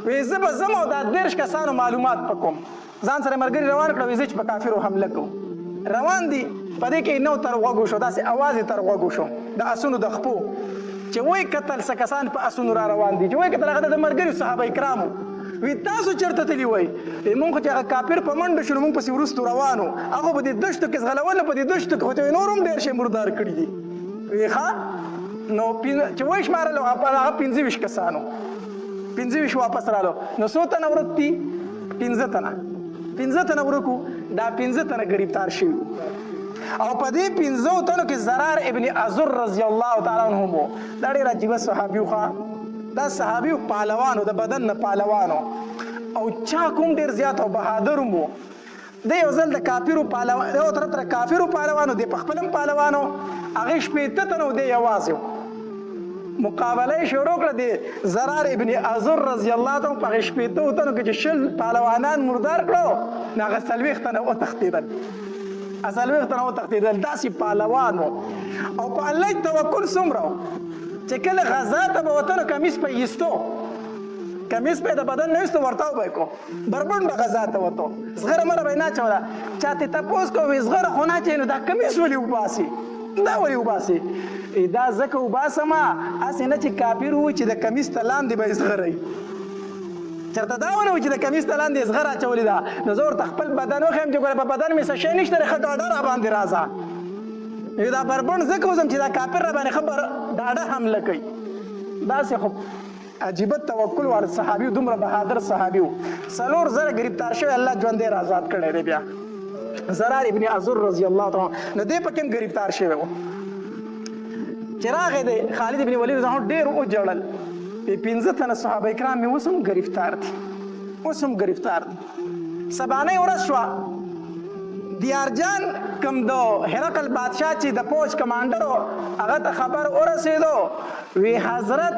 وایي زه به ځم او دا 10 کسانو معلومات په کوم ځان سره ملګري روان کړه وایي زه چې په کافرو حمله کوم روان دي په دې کې نو تر غوږو شو داسې اواز یې تر غوږو شو د اسونو د خپو چې وایي کتل څه کسان په اسونو را روان دي چې وایي کتل هغه د ملګرو صحابه کرامو وی تاسو چېرته تللي وایي مونږ خو چې هغه کافر په منډه شو نو مونږ پسې وروستو روانو هغه په دې دشتو کې ځغلول په دې دشتو کې خو ته نور هم ډېر شی مردار کړي دي وی ښه نو چې وایي شمارلو هغه 25 کسانو 25 واپس رالو نو څو تنه ورک دي 15 تنه ورکو دا 15 تنه گرفتار شوي او په دې 15 تنو کې زرار ابن عذر رضی الله تعالی عنہ وو دا ډېر عجیبه صحابي ښه دا صحابي پهلوانو د بدن نه پهلوانو او چا کوم ډېر زیات او بهادر وو د یو ځل د کافرو پهلوان یو طرف ته کافرو پهلوانو دی په خپل هم پهلوانو هغه 15 تنه دی یوازې مقابله شروع کړه دی زرار ابن عذر رضی الله تعالی عنہ په 15 تنو کې چې شل پهلوانان مردار کړو نو هغه 40 تنه وتښتېدل داسې پهلوان او په الله توکل څومره چې کله غزا ته به وطن کمیس په ایستو کمیس په د بدن نه ایستو ورتاو به کو بربند به غزا ته وته زغره مره به نه چوله چاته تاسو کو زغره خو نه چینو دا کمیس ولې وباسي دا زکه وباسما اسې نه چې کافر و چې د کمیس ته لاندې به زغره چرته دا ونه چې د کمیس ته لاندې زغره اچولې ده نو زه ورته خپل بدن وښیم چې ګوره په بدن مې څه شی نشته ښه ډاډه را باندې راځه دا بربند ځکه وځم چې دا کافر را باندې خبر ډاډه حمله کوي داسې خو عجیبه توکل وال صحابي دومره بهادر صحابي 4,000 گرفتار شوی الله ژوندی را آزاد کړی دی بیا زرار ابن عذر رضی الله تعالی نو دې پکې هم گرفتار شوی و چې راغی دی خالد ابن ولید رضی الله ډېر وجړل 15 تنه صحابه کرام مې اوس هم گرفتار دي سبانۍ ورځ شوه دیارجان کوم د هرقل بادشاه چې د فوج کمانډر و هغه ته خبر ورسېدو وی حضرت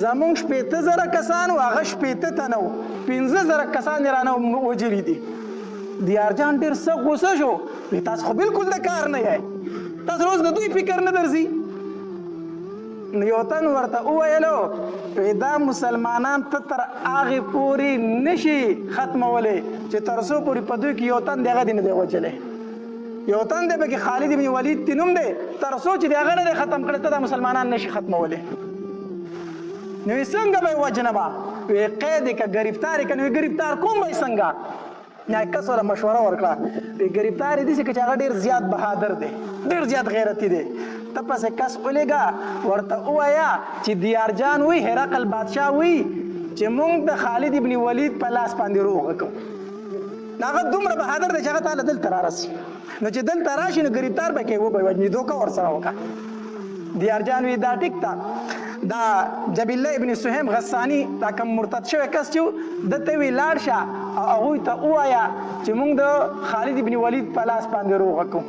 زمونږ 15,000 کسان و هغه 15 تنه و 15,000 کسان یې رانه وجلي دي دیارجان ډېر سخت غوسه شو وی تاسو خو بالکل د کار نه یې تاسو روز د دوی فکر نه درځي نو یو تن ورته وویلو دا مسلمانان ته تر هغې پورې نشي ختمولی چې تر څو پورې په دوی کې یو تن د هغه دی نه دی وجلی یو تن دی پکې خالد بن ولید تی نوم دی تر څو چې د هغه نه دی ختم کړی ته دا مسلمانان نشي ختمولی نو یې څنګه به یې وجنه به وی قید یې که ګرفتار یې که نو ګرفتار کوم به یې څنګه کس ولا مشوره ورکړه گرفتار دي چې هغه ډیر زیات بهادر دی ډیر زیات غیرتی دی ته پسې کس ولېږه ورته ووایه چې دیارجان وی هرقل بادشاه وی چې موږ د خالد ابن ولید په لاس باندې روغ کړو هغه دومره بهادر دی چې هغه تعالی دلته رارسي نو چې دلته راشي نو گرفتار به کې وبه وجنې دوکه ورسره وکړه دیارجان وی دا ټیک ته دا جبیل الله ابن سهیم غسانی دا کوم مرتد شوی کس چې دته وی لاړ شه او هغوی ته ووایه چې موږ د خالد ابن ولید په لاس باندې روغه کړو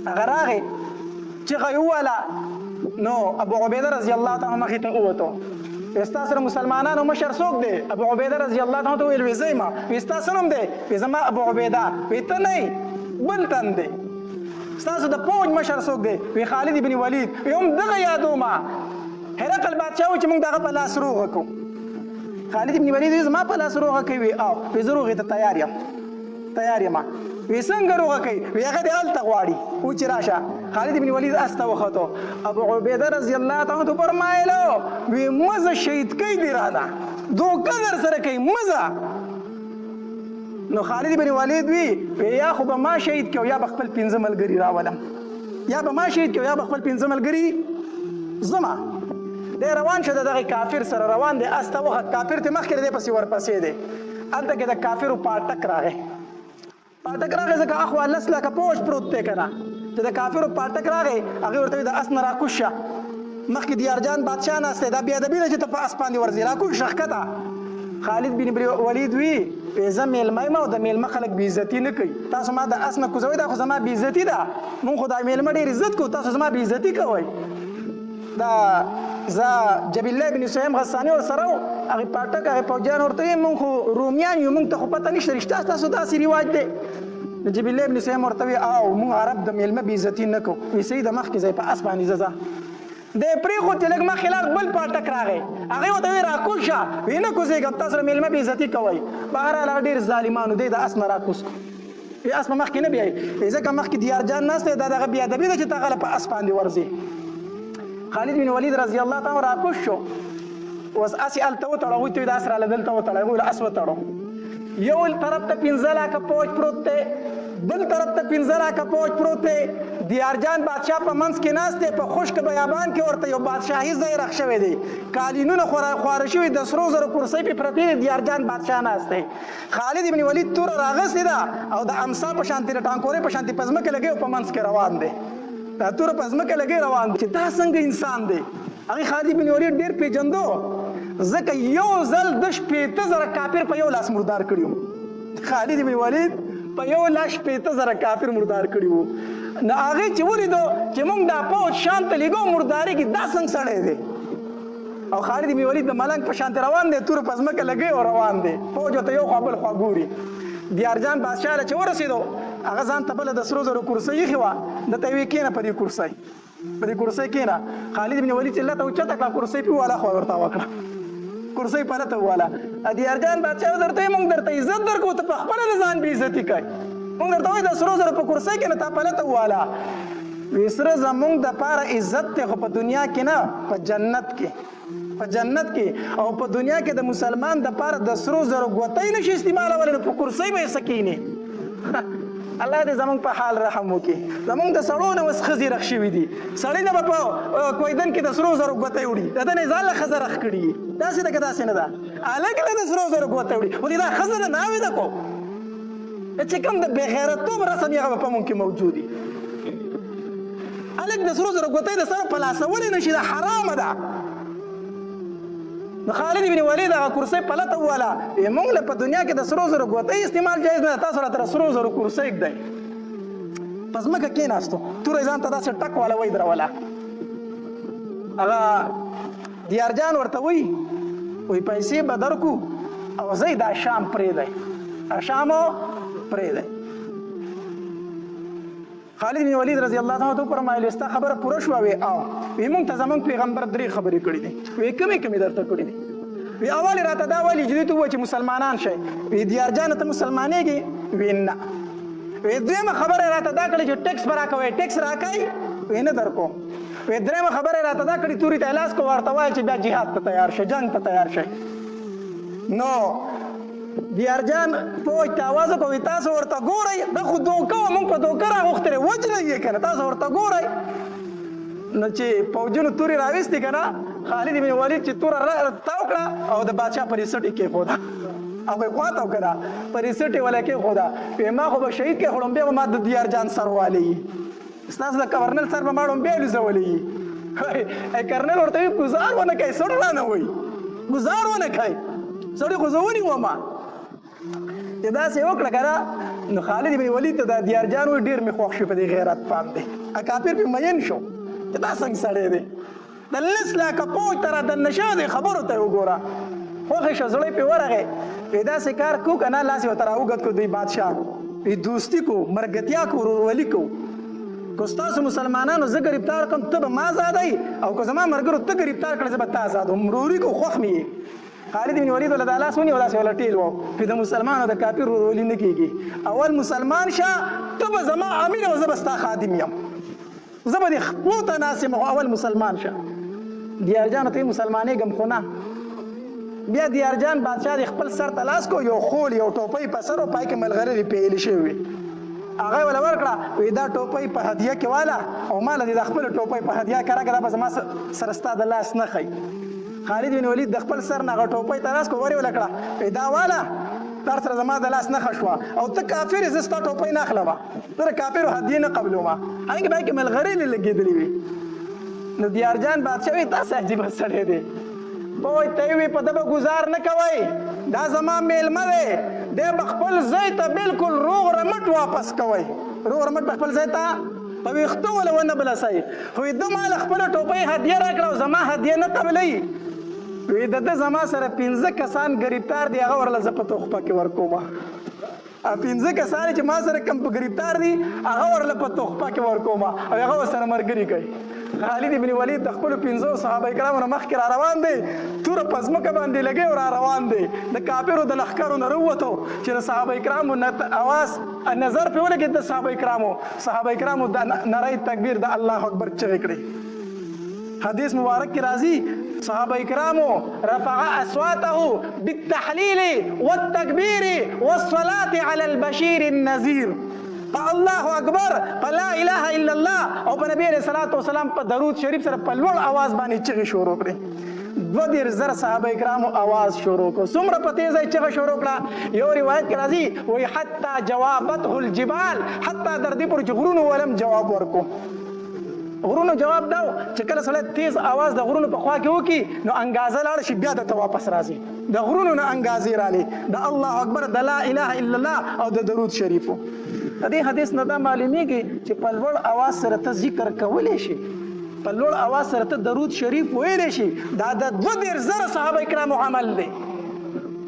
هغه راغی چغه یې وویله نو ابو عبیده رضی الله تعالی مخې ته ووتو ستا سره مسلمانانو مشر څوک دی ابو عبیده رضی الله تعالی ته ویل وی زه یم وی ستا څه نوم دی وی زما ابو عبیده وی ته نه بل تن دی ستاسو د فوج مشر څوک دی وی خالد ابن ولید وی هم دغه یادومه هرقل بادشاه و چې موږ دغه په لاس روغه کړو خالد ابن ولید زما په لاس روغه کوي او وی زه روغې ته تیار یم وی څنګه روغه کوي وی هغه دې هلته غواړي و چې راشه خالد بن ولید اس ته وختو ابو عبیده رضی الله تعالی عنہ فرمایلو وی مزه شهید کوي دی رانه دوکه در سره کوي مزه نو خالد بن ولید وی یا خو به ما شهید کړو یا به خپل 15 ملګري راولم یا به ما شهید کړو یا به خپل 15 ملګري زما دی روان شه دغه کافر سره روان دی اس ته وخت کافر ته مخکې دی پسې ورپسې دی هلته کې د کافرو پاټک راغی ځکه اخوا لس لکه پوش پروت دی که نه چې د کافرو پاټک راغی هغې ورته وي د اس نه راکوز شه مخکې دیارجان بادشاه ناست دی دا بېادبي ده چې ته په اس باندې ورځې راکوز شه ښکته خالد بن ولید وی زه میلمه یم او د میلمه خلک بېعزتي نه کوي تاسو ما د اس نه کوزوئ دا خو زما بېعزتي ده مونږ خو دا میلمه ډېر عزت کوو تاسو زما بېعزتي کوئ دا زه جبیل الله بن سهیم غساني ورسره و هغې پاټک هغې پوجیان ورته وایي مونږ خو رومیان یو مونږ ته خو پته نشته رښتیا ستاسو داسې رواج دی د جبیل الله بن سهیم ورته وایي او مونږ عرب د میلمه بېعزتي نه کوو وایي صحیح د مخکې ځای په اس باندې ځه دی پرېښود چې لږ مخکې لاړ بل پاټک راغی هغې ورته وایي راکوز شه وایي نه کوزېږم تاسو سره میلمه بېعزتي کوئ بهرحال هغه ډېر ظالمانو دی د اس نه راکوز وایي اس په مخکې نه بیایي وایي ځکه مخکې دیارجان ناست دی دا دغه بېادبي ده چې ته هغه په اس باندې ورځې خالد بن ولید رضی الله تعالی راکوز شو اوس اسې هلته وتړه هغوی ته وایي د اس راله دلته وتړه هغوی له اس وتړو یو طرف ته 15 لاکه پوج پروت دی بل طرف ته 15 لاکه پوج پروت دی دیارجان بادشاه په منځ کې ناست دی په خشک بیابان کې ورته یو بادشاهي ځای رخ شوی دی قالینونه خواره شوي د سرو زرو کرسۍ پې پرتې دي دیارجان بادشاه ناست دی خالد بن ولید توره راغستې ده او د امسا په شانتې د ټانکورې په شانتې په ځمکه لګی او په منځ کې روان دی دا توره په ځمکه لګی روان دی چې دا څنګه انسان دی هغې خالد بن ولید ډېر پېژندو ځکه یو ځل د 15,000 کافر په یو لاس مردار کړي وو خالد بن ولید په یو لاس 15,000 کافر مردار کړي وو نو هغې چې ولیدو چې موږ دا پوځ شام ته لېږو مردارېږي دا څنګه سړی دی او خالد بن ولید د ملنګ په شانتې روان دی توره په ځمکه لګی او روان دی پوځ ورته یو خوا بل خوا ګوري دیارجان بادشاه له چې ورسېدو هغه ځان ته بله د سرو زرو کرسۍ ایښې وه درته یې ویې کښېنه په دې کرسۍ کښېنه خالد بن ولید چې لته اوچته کړه کرسۍ پې واله خوا ورته وکړه کرسۍ پلته وواله دیارجان بادشاه درته وایي موږ درته عزت درکوو ته په خپله د ځان بېعزتي کوئ موږ درته وایي د سرو زرو په کرسۍ کې نه تا پلته وواله وایي سره زموږ دپاره عزت دی خو په دنیا کې نه په جنت کې او په دنیا کې د مسلمان دپاره د سرو زرو ګوتۍ نشي استعمالولی نو په کرسۍ به یې څه کښېني الله دې زموږ په حال رحم وکړي زموږ د سړو نه اوس ښځې رخ شوي دي سړی نه به په کویدن کې د سرو زرو ګوتۍ وړي د ده نه یې ځان له ښځه رخ کړي داسې ده که داسې نه ده هلک له د سرو زرو ګوتۍ وړي خو دې دا ښځه ده ناوې ده کو چې کوم د بېغیرتوب رسم یې هغه به په موږ کې موجود وي هلک د سرو زرو ګوتۍ د سره په لاسولی نه شي دا حرامه ده نو خالد بن ولید هغه کرسۍ پلته وواله موږ له په دنیا کې د سرو زرو ګوتۍ استعمال جایز نه ده تاسو راته د سرو زرو کرسۍ ږدئ په ځمکه کېناستو توره یې ځان ته داسې ټک واله ودروله هغه دیارجان ورته وایي پیسې به درکو او ځئ دا شام پرېږدئ شامو پرېږدئ خالد بن ولید رضی الله تعالی عنہ فرمایلی ستا خبره پوره شوه وی او وی موږ ته زموږ پیغمبر 3 خبرې کړي دي وی کمې درته کړي دي وی اول راته دا ویلي چې دوی ته ووایي چې مسلمانان شئ وی دیارجانه ته مسلمانېږي وی نه وی دویمه خبره راته دا کړې چې ټیکس به راکوئ ټیکس راکوئ وی نه درکوم وی درېیمه خبره راته دا کړې تورې ته لاس کو ورته وایه چې بیا جهاد ته تیار شئ جنګ ته تیار شئ نو دیارجان پوج ته آواز وکړو تاسو ورته ګورئ دا خو دوکه وه موږ په دوکه راغوښتلې وجنئ یې که نه تاسو ورته ګورئ نو چې پوجونو تورې راویستې که نه خالد بن ولید چې توره تاو کړه او د بادشاه پر یې سټې کېښوده هغه یې خوا تاو که نه پر یې سټې وله کېښوده وایي ما خو به شهید کېښوړم بیا به ما د دیارجان سر والی ستاسو د گورنر سر به ما بیا لوزولی کرنل ورته وایي ګزار ونه کوئ سړی رانه وایي ګزار ونه کوئ سړی خو زه ونیومه چې داسې وکړه که نه نو خالد بن ولید ته دا دیارجان وایي ډېر مې خوښ شو په دې غیرت باندې کافر پې مین شو چې دا څنګه سړی دی د 10 لاکه پوج ته را دننه شوی دی خبرو ته یې وګوره خوښې شو زړی پې ورغی وایي داسې کار کوو که نه لاس یې ورته راوګد کړو دوی بادشاه وایي دوستي کوو مرګتیا کوو ورورولي کوو که ستاسو مسلمانانو زه ګرفتار کړم ته به ما ازادوئ او که زما ملګرو ته ګرفتار کړې زه به تا ازادوم وروري کوو خوښ مې یې خالد بن ولید ولدا لاس ونی ولا ولا ټیل وو په د مسلمانانو د کافر ورولې نه کیږي اول مسلمان شه ته به زما امیر او زبستا خادم یم زبر خپوت ناسم اول مسلمان شه دیارجان ته مسلمانې غم خو نه بیا دیارجان بادشاہ خپل سر تلاس کو یو خول یو ټوپۍ په سر او پای کې ملغلري پیل شوی هغه ولا ورکړه وې دا ټوپۍ په هدیه کې والا او مال دې خپل ټوپۍ په هدیه کړه دا به زما سرستا د لاس نه خي خالد بن ولید د خپل سر نه ټوپۍ تلاس کو وری ولکړه دا والا تر سره زما د لاس نه خشوا او ته کافر زستا ټوپۍ نه اخلمه تر کافر هدیه نه قبلوما هغه به کې ملغری لګیدلی وي نو دیارجان بادشاہ وی تاسو عجیب سړی دی وای ته وی په دغه گزار نه کوي دا زما میلمه دی د خپل ځای ته بالکل روغ رمټ واپس کوي روغ رمټ خپل ځای ته په وختو ولا ونه بل سي خو د مال خپل ټوپۍ هدیه راکړو زما هدیه نه قبلې وی د زما سره 15 کسان گرفتار دی هغه ورله زه په توخپه کې ورکوم 15 کسان چې ما سره کم گرفتار دي هغه ورله په توخپه کې ورکوم او هغه سره مرګري کوي خالد بن ولید د خپل 15 صحابه کرامو مخکې را روان دي تور پزمکه باندې لګي او را روان دي د کافرو د لخرو نه وروته چې صحابه کرامو اواز نظر په ولګي د صحابه کرامو د نری تکبیر د الله اکبر چغې کړې حدیث مبارک کی راځي صحابه کرامو رفع اصواته بالتحلیل والتکبیر والصلاة على البشیر النذیر الله اکبر لا اله الا الله او په نبی علیہ الصلوۃ والسلام په درود شریف سره په لوړ आवाज باندې چغې شروع کړې 2000 صحابه کرامو आवाज شروع کو څومره په تیزه چغې شروع کړه یو روایت کې راځي وای حتی جوابته الجبال حتی در دې پر چې غرونو ولم جواب ورکو غرونو جواب داو چې کله سره تیز आवाज د غرونو په خوا کې وکي نو انګازه لاړ شي بیا ته واپس راځي د غرونو نه انګازې رالي د الله اکبر د لا اله الا الله او د درود شریفو د دې حدیث نه دا معلومیږي چې په لوړ اواز سره ته ذکر کولی شي په لوړ اواز سره ته درود شریف ویلی شي دا د 2000 صحابه کرامو عمل دی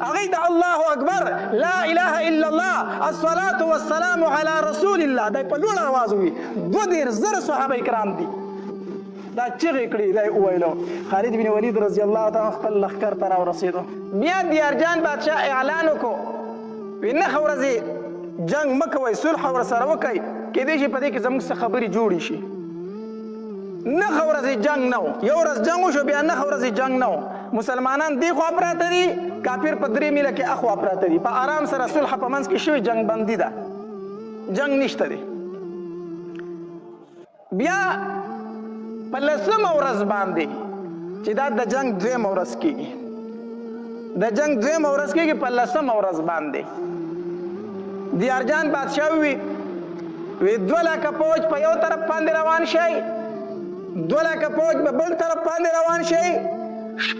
هغه د الله اکبر لا اله الا الله الصلاه والسلام على رسول الله دا په لوړ اواز وي 2000 صحابه کرام دي دا چغې کړي دا ویلو خالد بن ولید رضی الله تعالی خپل لښکر ته راورسېدو بیا دیارجان بادشاہ اعلان وکړو وی نه ورځې جنگ مکوي صلح ور سره وکي کې دې شي په دې کې زموږ څخه خبري جوړي شي نه خورځي جنگ نو یو ورځ جنگ شو بیا نه خورځي جنگ نو مسلمانان دی خو پراته دي کافر په درې میله کې اخوا پراته دي په آرام سره صلح په منځ کې شوی جنگ بندي ده جنگ نشته دی بیا په لسمه ورځ باندې چې دا د جنگ دویمه ورځ کېږي د جنگ دویمه ورځ کېږي په لسمه ورځ باندې دیارجان بادشاہ وی 2 لک فوج په یو طرف باندې روان شي 2 لک فوج په بل طرف باندې روان شي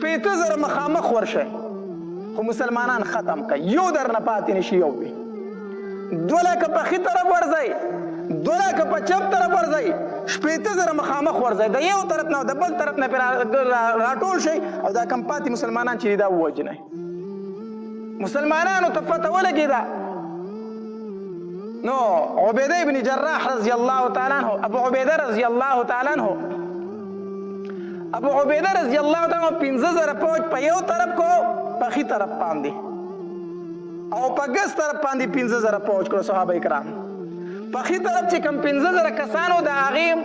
15000 مخامخ ورشي خو مسلمانان ختم کړي یو در نه پاتې نشي یو وی 2 لک په خي طرف ورځي 2 لک په چپ طرف ورځي 15000 مخامخ ورځي د یو طرف نه د بل طرف نه راټول شي او دا کم پاتې مسلمانان چې دا وجنه مسلمانانو ته پته ولګیدا نو عبیده ابن جراح رضی الله تعالی عنہ ابو عبیده رضی الله تعالی عنہ ابو عبیده رضی الله تعالی عنہ 15000 فوج په یو طرف کو په خي طرف باندې او په ګس طرف باندې 15000 فوج کړو صحابه کرام په خي طرف چې کم 15000 کسانو د اغیم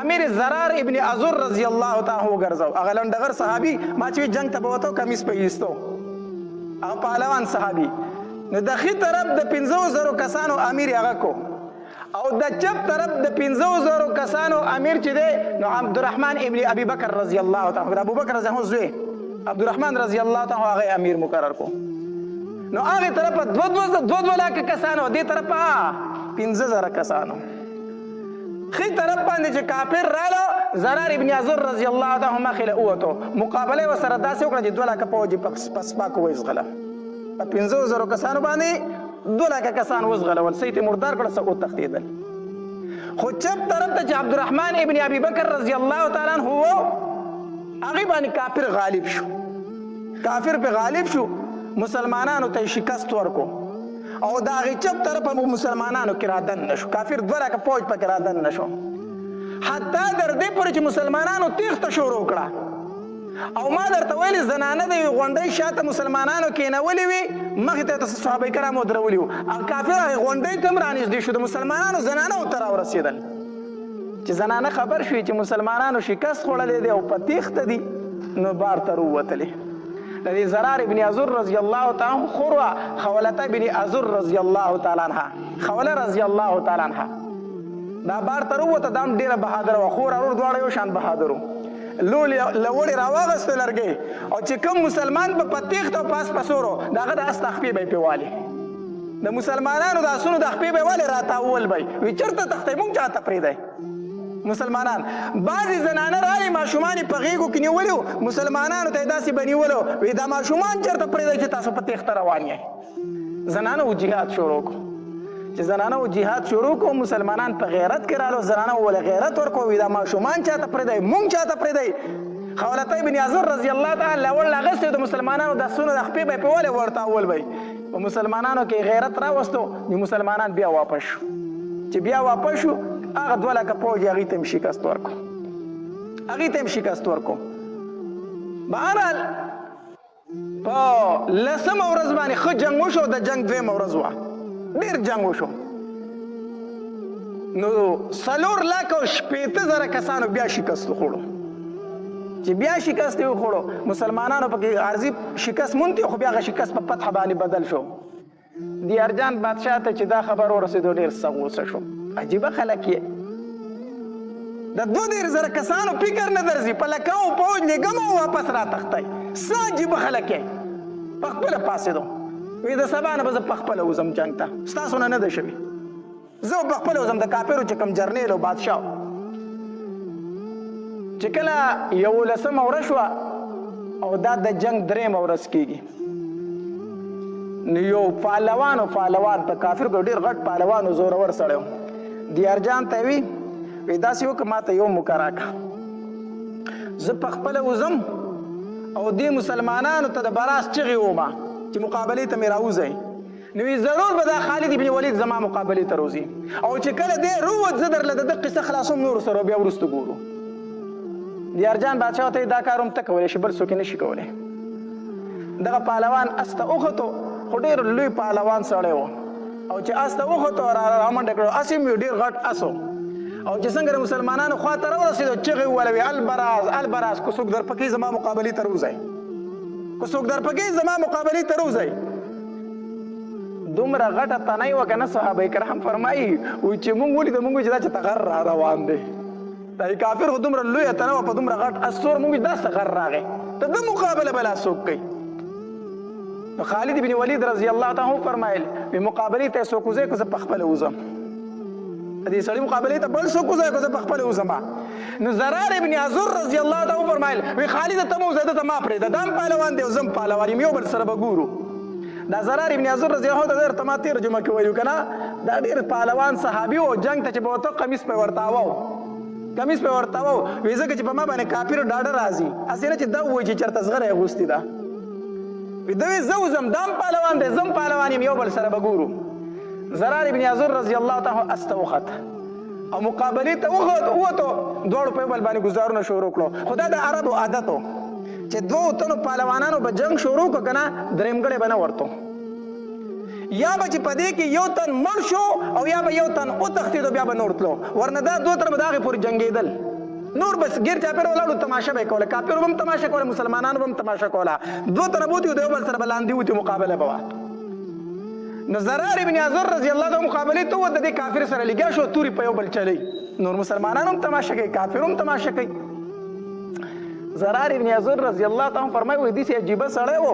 امیر زرار ابن ازور رضی الله تعالی عنہ ګرځاو هغه لنډغر صحابي ما چې جنگ ته بوته کمیس په ایستو هغه پهلوان صحابي نو د خي طرف د 15000 کسانو امیر هغه کو او د چپ طرف د 15000 کسانو امیر چې دی نو عبدالرحمن ابن ابي بکر رضی الله تعالی ابو بکر رضی الله زوی عبدالرحمن رضی الله تعالی هغه امیر مقرر کو نو هغه طرف 2 لک کسانو دې طرف 15000 کسانو خي طرف باندې چې کافر رالو زرار ابن ازور رضی الله تعالی مخله اوته مقابله وسره داسې وکړه چې 2 لک فوج پس پاک وېزغله په 15000 کسانو باندې 2 لک کسان وزغلول سیت مردار کړه سو تختیدل خو چپ طرف ته عبدالرحمن ابن ابي بکر رضی الله تعالی عنہ هغه باندې کافر غالب شو کافر په غالب شو مسلمانانو ته شکست ورکو او دا غي چپ طرف په مسلمانانو کې رادن نشو کافر 2 لک فوج په رادن نشو حتی در دې پورې چې مسلمانانو تیښته شروع کړه او ما درته ویلي زنانه د یوې غونډۍ شاته مسلمانانو کېنولې وي مخې ته یې صحابه کرامو درولي وو او کافر هغې غونډۍ ته هم رانږدې شو د مسلمانانو زنانه ورته راورسېدل چې زنانه خبر شوې چې مسلمانانو شکست خوړلی دی او په تېښته دي نو بار ته راووتلې د دې زرار ابن عزور رضی الله تعالی عنه خور وه خولته بن عزور رضی الله تعالی عنها خوله رضی الله تعالی عنها دا بار ته راووته دا هم ډېره بهادره وه خور ورور دواړه یو شان بهادر وو له وړې راواغېستې لرګۍ او چې کوم مسلمان به په تېښته او په اس پسورو د هغه د اس تخپې به یې پرې والې د مسلمانانو د اسونو د خپې به یې والې راتاول به یې وي چېرته تښتئ مونږ چاته پرېږدئ مسلمانان بعضې زنانه راغلې ماشومان یې په غېږو کې نیولي وو مسلمانانو ته یې داسې به نیولو وي دا ماشومان چېرته پرېږدئ چې تاسو په تېښته روان یې زنانو جهاد شروع کړو چې زنانو جهاد شروع کړو مسلمانان په غیرت کې رالو زنانو ولې غیرت ورکړو وي دا ماشومان چاته پرېږدئ مونږ چاته پرېږدئ خولته بن عزور رضی الله تعالی لوړ اغوستی د مسلمانانو د اسونو د خپې به یې پرې ولې ورته اول به یې په مسلمانانو کې غیرت راوستو نو مسلمانان بیا واپس شو چې بیا واپس شو هغه 2 لکه پوځ یې هغوی ته هم شکست ورکړو هغوی ته هم شکست ورکړو بهرحال په 10مه ورځ باندې ښه جنګ وشو د جنګ 2مه ورځ وه ډېر جنګ وشو نو 4 لکه 15,000 کسانو بیا شکست وخوړو چې بیا شکست یې وخوړو مسلمانانو پکې عارضي شکست مونتی خو بیا هغه شکست په فتح باندې بدل شو دیارجان بادشاه ته چې دا خبر ورسېدو ډېر څه غوسه شو عجیبه خلک یې د 2,000 کسانو فکر نه درځي په لکهو پوځ لېږم او واپس راتښتئ څه عجیبه خلک یې په خپله پاڅېدو وی د سبا نه به زه پخپله وځم جنګ ته ستاسو نه ده شوي زه به پخپله وځم د کافرو چې کوم جرنیل او بادشاه چې کله 11مه ورځ شوه او دا د جنګ 3مه ورځ کېږي نو یو پهلوان په کافر کې ډېر غټ پهلوان او زورور سړی و دیارجان ته وي داسې وکړه ما ته یو موقع راکړه زه پخپله وځم او دې مسلمانانو ته د براس چغې ومه چې مقابلې ته مې راوځئ نو ضرور به دا خالد بن ولید زما مقابلې ته روځي او چې کله دی رووت زه درله د ده قصه خلاصوم نورو سره بیا وروسته ګورو دیارجان بادشاه ته دا کار هم ته کولی شي بل څوک یې نشي کولی دغه پهلوان اس ته وختو خو ډېر لوی پهلوان سړی و او چې اس ته وختو رامنډه کړو اس یې ډېر غټ اس و او چې څنګه د مسلمانانو خوا ته راورسېدو چغې وولوي البراز که څوک درپکې زما مقابلې ته روځئ که څوک درپکې زما مقابلې ته روځئ دومره غټه تنۍ وه که نه صحابه کرام فرمایي وایي چې موږ ولیده موږ چې دا چې تغر را روان دی دا کافر خو دومره لویه تنه وه په دومره غټ اسور موږ دا څه غر راغی د ده مقابله به لا څوک کوي نو خالد بن ولید رضی الله تعالی عنه فرمایل وی مقابلې ته څوک وځئ که زه پخپله وځم دې سړي مقابلې ته بل څوک وځئ که زه پخپله وځم نو زرار ابن عزور رضی الله تعالی عنه فرمایل وی خالد ته مو زه ده ته ما پرېږده دا هم پهلوان دی او زه هم پهلوان یم یو بل سره به ګورو دا زرار ابن عزور رضی الله عنه درته ما ترجمه کې ویلو که نه دا ډېر پهلوان صحابي و جنګ ته چې به ورته قمیص پې ورته اواو وی ځکه چې په ما باندې کافرو ډاډه راځي هسې نه چې دا ووایي چې چېرته زغره یې اغوستې ده وی ده وی زه وځم دا هم پهلوان دی زه هم پهلوان یم یو بل سره به ګورو زرار ابن عزور رضی الله تعالی اس ته وخت او مقابلې ته ووتو دواړو په یو بل باندې ګزارونه شروع کړو خو دا د عربو عادت و چې 2 تنو پهلوانانو به جنګ شروع کړو که نه درېمګړی به نه ورتو یا به چې په دې کې یو تن مړ شو او یا به یو تن وتښتېدو بیا به نور تلو ورنه دا 2 تنه به د هغې پورې جنګېدل نور بس ګیر چاپېره ولاړو تماشه به یې کوله کافرو به هم تماشه کوله مسلمانانو به هم تماشه کوله 2 تنه بوتي د یو بل سره به لاندې وتي مقابله به وه نو زرار ابن عزور رضی الله عنه مقابلې ته ووت د دې کافر سره لګیا شو تورې په یو بل چلی نور مسلمانان هم تماشه کوي کافر هم تماشه کوي زرار ابن عزور رضی الله تعالی فرمایي وایي داسې عجیبه سړی و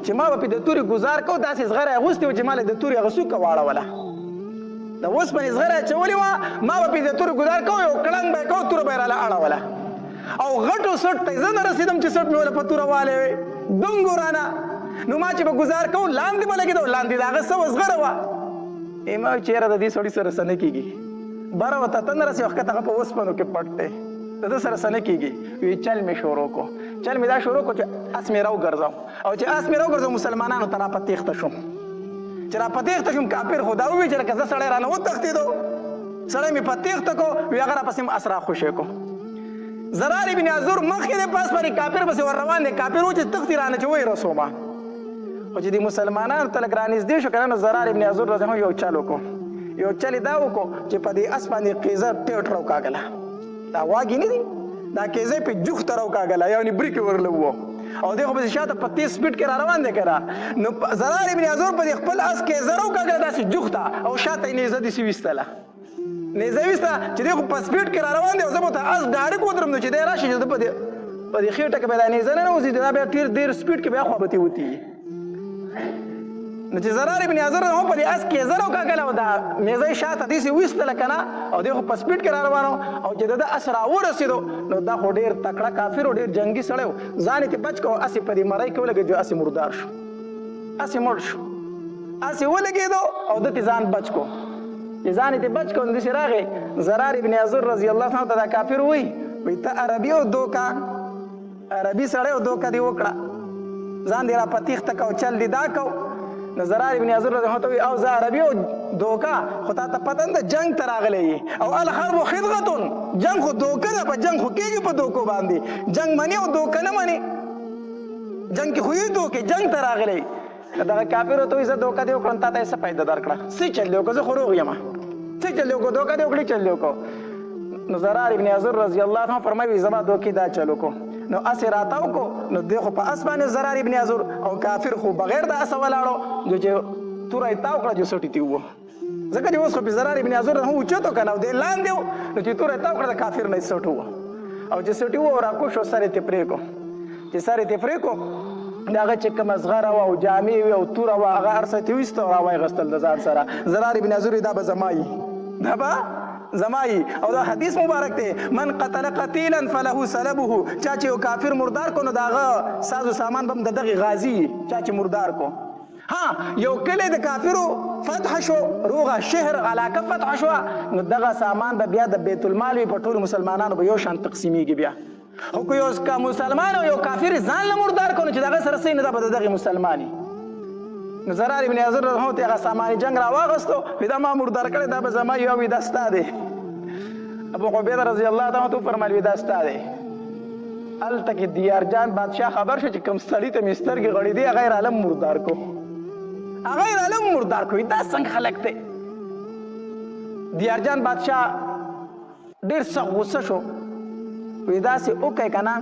چې ما به پې د تورې ګزار کو داسې زغره یې اغوستې وه چې ما له د تورې هغه څوکه واړوله د اوسپنې زغره یې اچولې وه ما به پې د تورې ګزار کو یو کړنګ به یې کو توره به یې راله اړوله او غټو سټ ته زه نه رسېدم چې سټ مې وله په توره والی وې دنګو رانه نو ما چې به ګزار کوو لاندې به لګېدو لاندې د هغه څه وزغره وه ما وایي چې یاره د دې سړي سره څه نه کېږي بره ورته ته نه رسې وخت هغه په اوسپنو کې پټ دی د ده سره څه نه کېږي وی چل مې شروع کو چل مې دا شروع کو چې اس مې راوګرځاو او چې اس مې راوګرځاو مسلمانانو ته راپه تېښته شوم چې راپه تېښته شوم کافر خو دا ووایي چې لکه زه سړی رانه وتښتېدو سړی مې په تېښته کو وی هغه راپسې م اس راخوشې کو زرار ابن عزور مخکې د پاس باندې کافر پسې ور روان دی کافر و چې تختې رانه چې وایي رسومه خو چې د مسلمانانو ته لږ رانږدې شو که نه نو زرار ابن عزور رضی الله عنه یو چل وکړو یو چل یې دا وکړو چې په دې اس باندې قیزه ټیټ راوکاږله دا واګې نه دي دا قیزه پې جوخته راوکاږله یعنې بریکې ورله وو او دی خو پسې شاته په تیز سپیډ کې را روان دی که نه نو زرار ابن عزور په دې خپل اس قیزه راوکاږله داسې جوخته او شاته یې نیزه داسې ویستله نیزه ویسته چې دی خو په سپیډ کې را روان دی او زه به ورته اس ډارک ودرم نو چې دی راشي چې زه په دې خېټه کې به دا نیزه نه نوځي دا بیا ډېر سپیډ کې بیا خوابتې وتي نو چې زرار ابن عزور هم په دې اس کې زر وکاږله او دا نیزه یې شاته داسې ویستله که نه او دی خو په سپیډ کې را روان او چې د ده اس راورسېدو نو دا خو ډېر تکړه کافر او ډېر جنګي سړی و ځان یې ترې بچ کړو اسې په دې مرۍ کې ولګېد اسې مردار شو اسې مړ شو اسې ولګېدو او ده ترې ځان بچ کړو چې ځان یې ترې بچ کړو نو داسې راغی زرار ابن عزور رضی الله عنه ته دا کافر وایي وایي ته عربي او دوکه عربي سړی او دوکه دې وکړه ځان دې را په تیښته کو چل دې دا کو نو زرار ابن عزور رضی الله عنه ته وایي او زه عربي او دوکه خو تا ته پته نه ده جنګ ته راغلی یې او الحرب خدغتون جنګ خو دوکه ده په جنګ خو کېږي په دوکو باندې جنګ منې او دوکه نه منې جنګ کې خو یې دوکې جنګ ته راغلی دغه کافرو ته وایي زه دوکه دې وکړم تا ته یې څه فایده درکړه څه چل دې وکړه زه خو روغ یم څه چل دې وکړو دوکه دې وکړې چل دې وکړو نو زرار ابن عزور رضی الله عنه فرمایي زما دوکې دا چل وکړو نو اسې راته وکړو نو دی خو په اس باندې زرار ابن عزور او کافر خو بغیر د اسه ولاړو نو چې توره یې تاو کړه جو سټې تې ووه ځکه چې اوس خو په زرار ابن عزور هم اوچت و که نه او دی لاندې و نو چې توره یې تاو کړه د کافر نه یې سټ ووه او چې سټې ووه راکوش و سر یې ترې پرېږدو چې سر یې ترې پرېږدو د هغه چې کومه زغره وه او جامې وې او توره وه هغه هر څه ترې ویسته او را وایې د ځان سره زرار ابن عزور دا به زما یي دا به زمایی او دا حدیث مبارک دی من قتل قتیلا فله سلبه چا چې یو کافر مردار کو نو د هغه ساز و سامان به هم د دغې غازي چا چې مردار کو ها یو کلی د کافرو فتح شو روغه شهر علاقه فتح شوه نو دغه سامان به بیا د بیت المال وي په ټولو مسلمانانو به یو شان تقسیمیږي بیا خو که یو مسلمان او یو کافر ځان له مردار کو نو چې د هغه سره څه نه ده به د دغې مسلماني نو زرار ابن عزور رضی الله عنه هغه سامان جنگ را واغستو دا ما مردار کړی دا به زما یو وي دا ستا دی ابو عبیده رضی الله عنه فرمایي دا ستا دی هلته کې دیارجان بادشاه خبر شو چې کوم سړي ته مې سترګې غړې دي هغه یې رالم مردار کو هغه یې رالم مردار کو دا څنګه خلک دی دیارجان بادشاه ډېر سخت غوسه شو وایي داسې وکئ که نه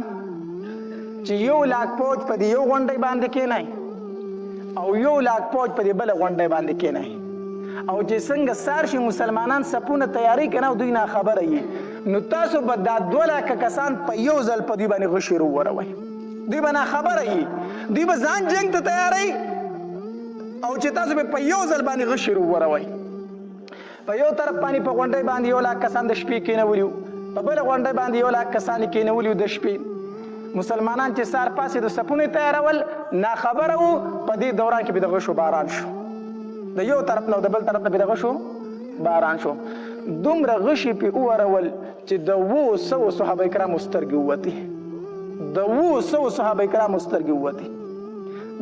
چې 1,00,000 فوج په دې یو غونډۍ باندې کښېنئ او 1,00,000 فوج په دې بله غونډۍ باندې کښېنئ او چې څنګه سار شي مسلمانان سپونه تیاری کنه او دوی ناخبره یي نو تاسو به دا 2,00,000 کسان په یو ځل په دوی باندې غشي وروروئ دوی به ناخبره یي دوی به ځان جنګ ته تیاری او چې تاسو به په یو ځل باندې غشي وروروئ په یو طرف باندې په غونډۍ باندې 1,00,000 کسان د شپې کېنولي وو په بله غونډۍ باندې 1,00,000 کسان یې کېنولي وو د شپې مسلمانان چې سار پاسې د سپونې تیارول ناخبره وو په دې دوران کې به د غشو باران شو د یو طرف نه او د بل طرف نه به د غشو باران شو دومره غشي پې وورول چې د 200 صحابه کرامو سترګې ووتې د 200 صحابه کرامو سترګې ووتې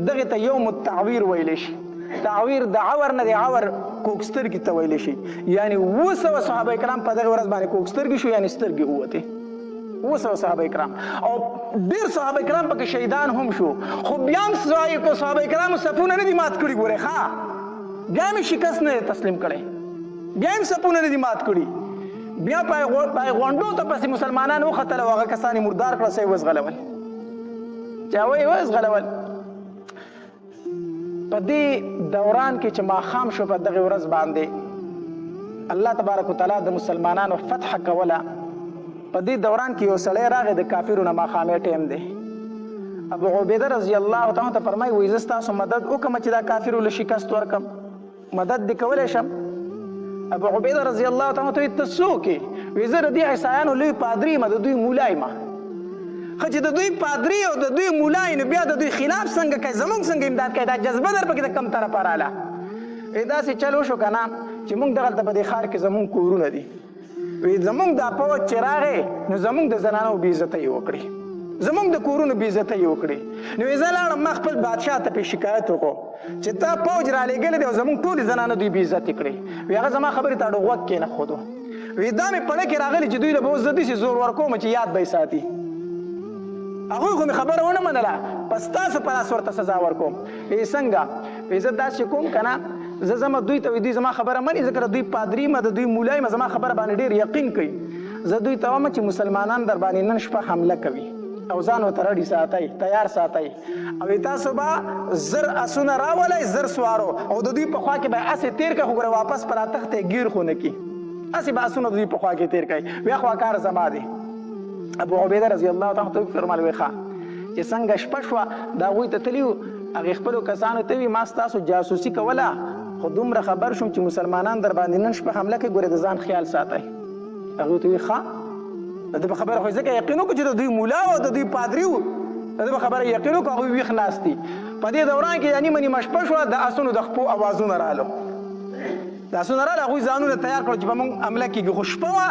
دغې ته یوم التعویر ویلی شي تعویر د عور نه د عور کوږ سترګې ته ویلی شي یعنې 200 صحابه کرام په دغې ورځ باندې کوږ سترګې شو یعنې سترګې ووتې 200 صحابه کرام او ډېر صحابه کرام پکې شهیدان هم شو خو بیا هم صحابه کرامو صفونه نه دي مات کړي ګورئ ښه بیا هم شکست نه تسلیم کړی بیا هم صفونه نه دي مات کړي بیا په غونډو ته پسې مسلمانان وختل او هغه کسان یې مردار کړه څه یې وزغلول چا وایي وزغلول په دې دوران کې چې ماښام شو په دغې ورځ باندې الله تبارک وتعالی د مسلمانانو فتح کوله په دې دوران کې یو سړی راغی د کافرو نه ماښامې ټیم دی ابو عبیده رضی الله تعالی ته فرمایي وایي زه ستاسو مدد وکړم چې دا کافرو له شکست ورکړم مدد دې کولی شم ابو عبیده رضی الله تعالی ته وایي ته څوک یې وایي زه د دې عیسایانو لوی پادري یم د دوی مولا یم ښه چې د دوی پادري او د دوی مولا یې نو بیا د دوی خلاف څنګه کوي زموږ څنګه امداد کوي دا جذبه در پکې د کم طرفه راله داسې چل وشو که نه چې موږ دغلته په دې ښار کې زموږ کورونه دي زموږ دا پوځ چې راغی نو زموږ د زنانو بې عزته یې وکړې زموږ د کورونو بې عزته یې وکړې نو زه لاړم ما خپل بادشاه ته پې شکایت وکړو چې تا پوځ رالېږلی دی او زموږ ټولې زنانو دوی بې عزتې کړې هغه زما خبرې ته اډو غوږ کېنښودو وی دا مې پړه کې راغلی چې دوی له به اوس زه داسې زور ورکوم چې یاد به یې ساتي هغوی خو مې خبره ونه منله په ستاسو په لاس ورته سزا ورکوم وی څنګه وی زه داسې کوم که نه زه ځمه دوی ته وي دوی زما خبره مني ځکه دوی پادري یم د دوی مولا یم زما خبره باندې ډېر یقین کوي زه دوی ته وایم چې مسلمانان در باندې نن شپه حمله کوي او ځان ورته رډي ساتئ تیار ساتئ او تاسو به زر اسونه راولئ زر سوارو او د دوی په خوا کې به هسې تېر کړئ خو ګوره واپس په راتښتې ګیر خو نه کړي هسې به اسونه د دوی په خوا کې تېر کړئ بیا خوا کار زما دی ابو عبیده رضی الله تعالی عنه فرمایل وی ښه چې څنګه شپه شوه د هغوی ته تلي وو هغې خپلو کسانو ته وي ما ستاسو جاسوسي کوله خو دومره خبر شوم چې مسلمانان در باندې نن شپه حمله کوي ګورې د ځان خیال ساتئ هغوی ته وي ښه د ده په خبره خو ځکه یقین وکړو چې د دوی مولا و د دوی پادري و د ده په خبره یقین وکړو هغوی ویښ ناست دي په دې دوران کې نیمه نیمه شپه شوه د اسونو د خپو اوازونه رالو د اسونه راله هغوی ځانونه تیار کړو چې به موږ حمله کېږي خو شپه وه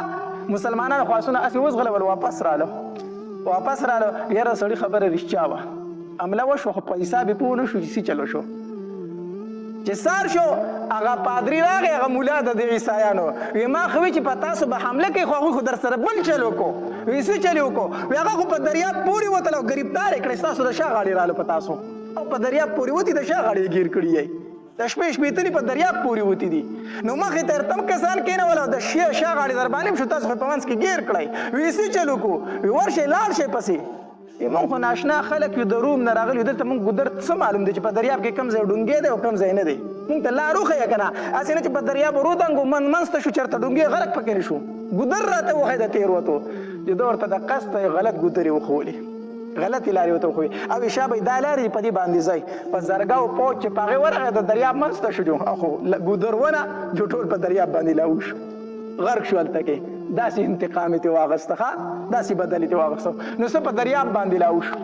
مسلمانانو خو اسونه هسې وځغلول واپس رالو یاره سړي خبره رښتیا وه حمله وشوه خو په حساب یې پوه نه شو چې څه چلو شو چې سار شو هغه پادري راغی هغه مولا د دې عیسایانو وی ما خو چې په تاسو به حمله کوي خو هغوی خو در سره بل چل وکړو وی څه چل وکړو وی هغه خو په دریاب پورې وتل او ګرفتار یې کړی ستاسو د شا غاړې رالو په تاسو او په دریاب پورې وتي د شا غاړې یې ګیر کړي یی د شپې شپېتنې په دریاب پورې وتي دي نو مخې ته تم کسان کېنول او د شا غاړې در باندې شو تاسو خو په منځ کې ګیر کړی وی څه چل وکړو وی ورشئ لاړ شئ پسې موږ خو ناشنا خلک یو د روم نه راغلي دلته موږ ګودر څه معلوم دی چې په دریاب کې کم ځای ډونګې دی او کم ځای نه دی موږ ته لار وښیه که نه هسې نه چې په دریاب ورودنګو منځ ته شو چېرته ډونګې غرق پکې نه شو ګودر راته وښی د تېروتو چې ده ورته د قصد غلط ګودرې وښولې غلطې لارې ورته وښوي او شابه دا لارې په دې باندې ځئ په زرګاو پوج چې په هغې ورغی د دریاب منځ ته شو خو ګودر ونه جو ټول په دریاب باندې لاو شو غرق شو هلته کې داسې انتقام یې ترې واخیسته ښه داسې بدل یې ترې واخیسته نو څه په دریاب باندې لاو شو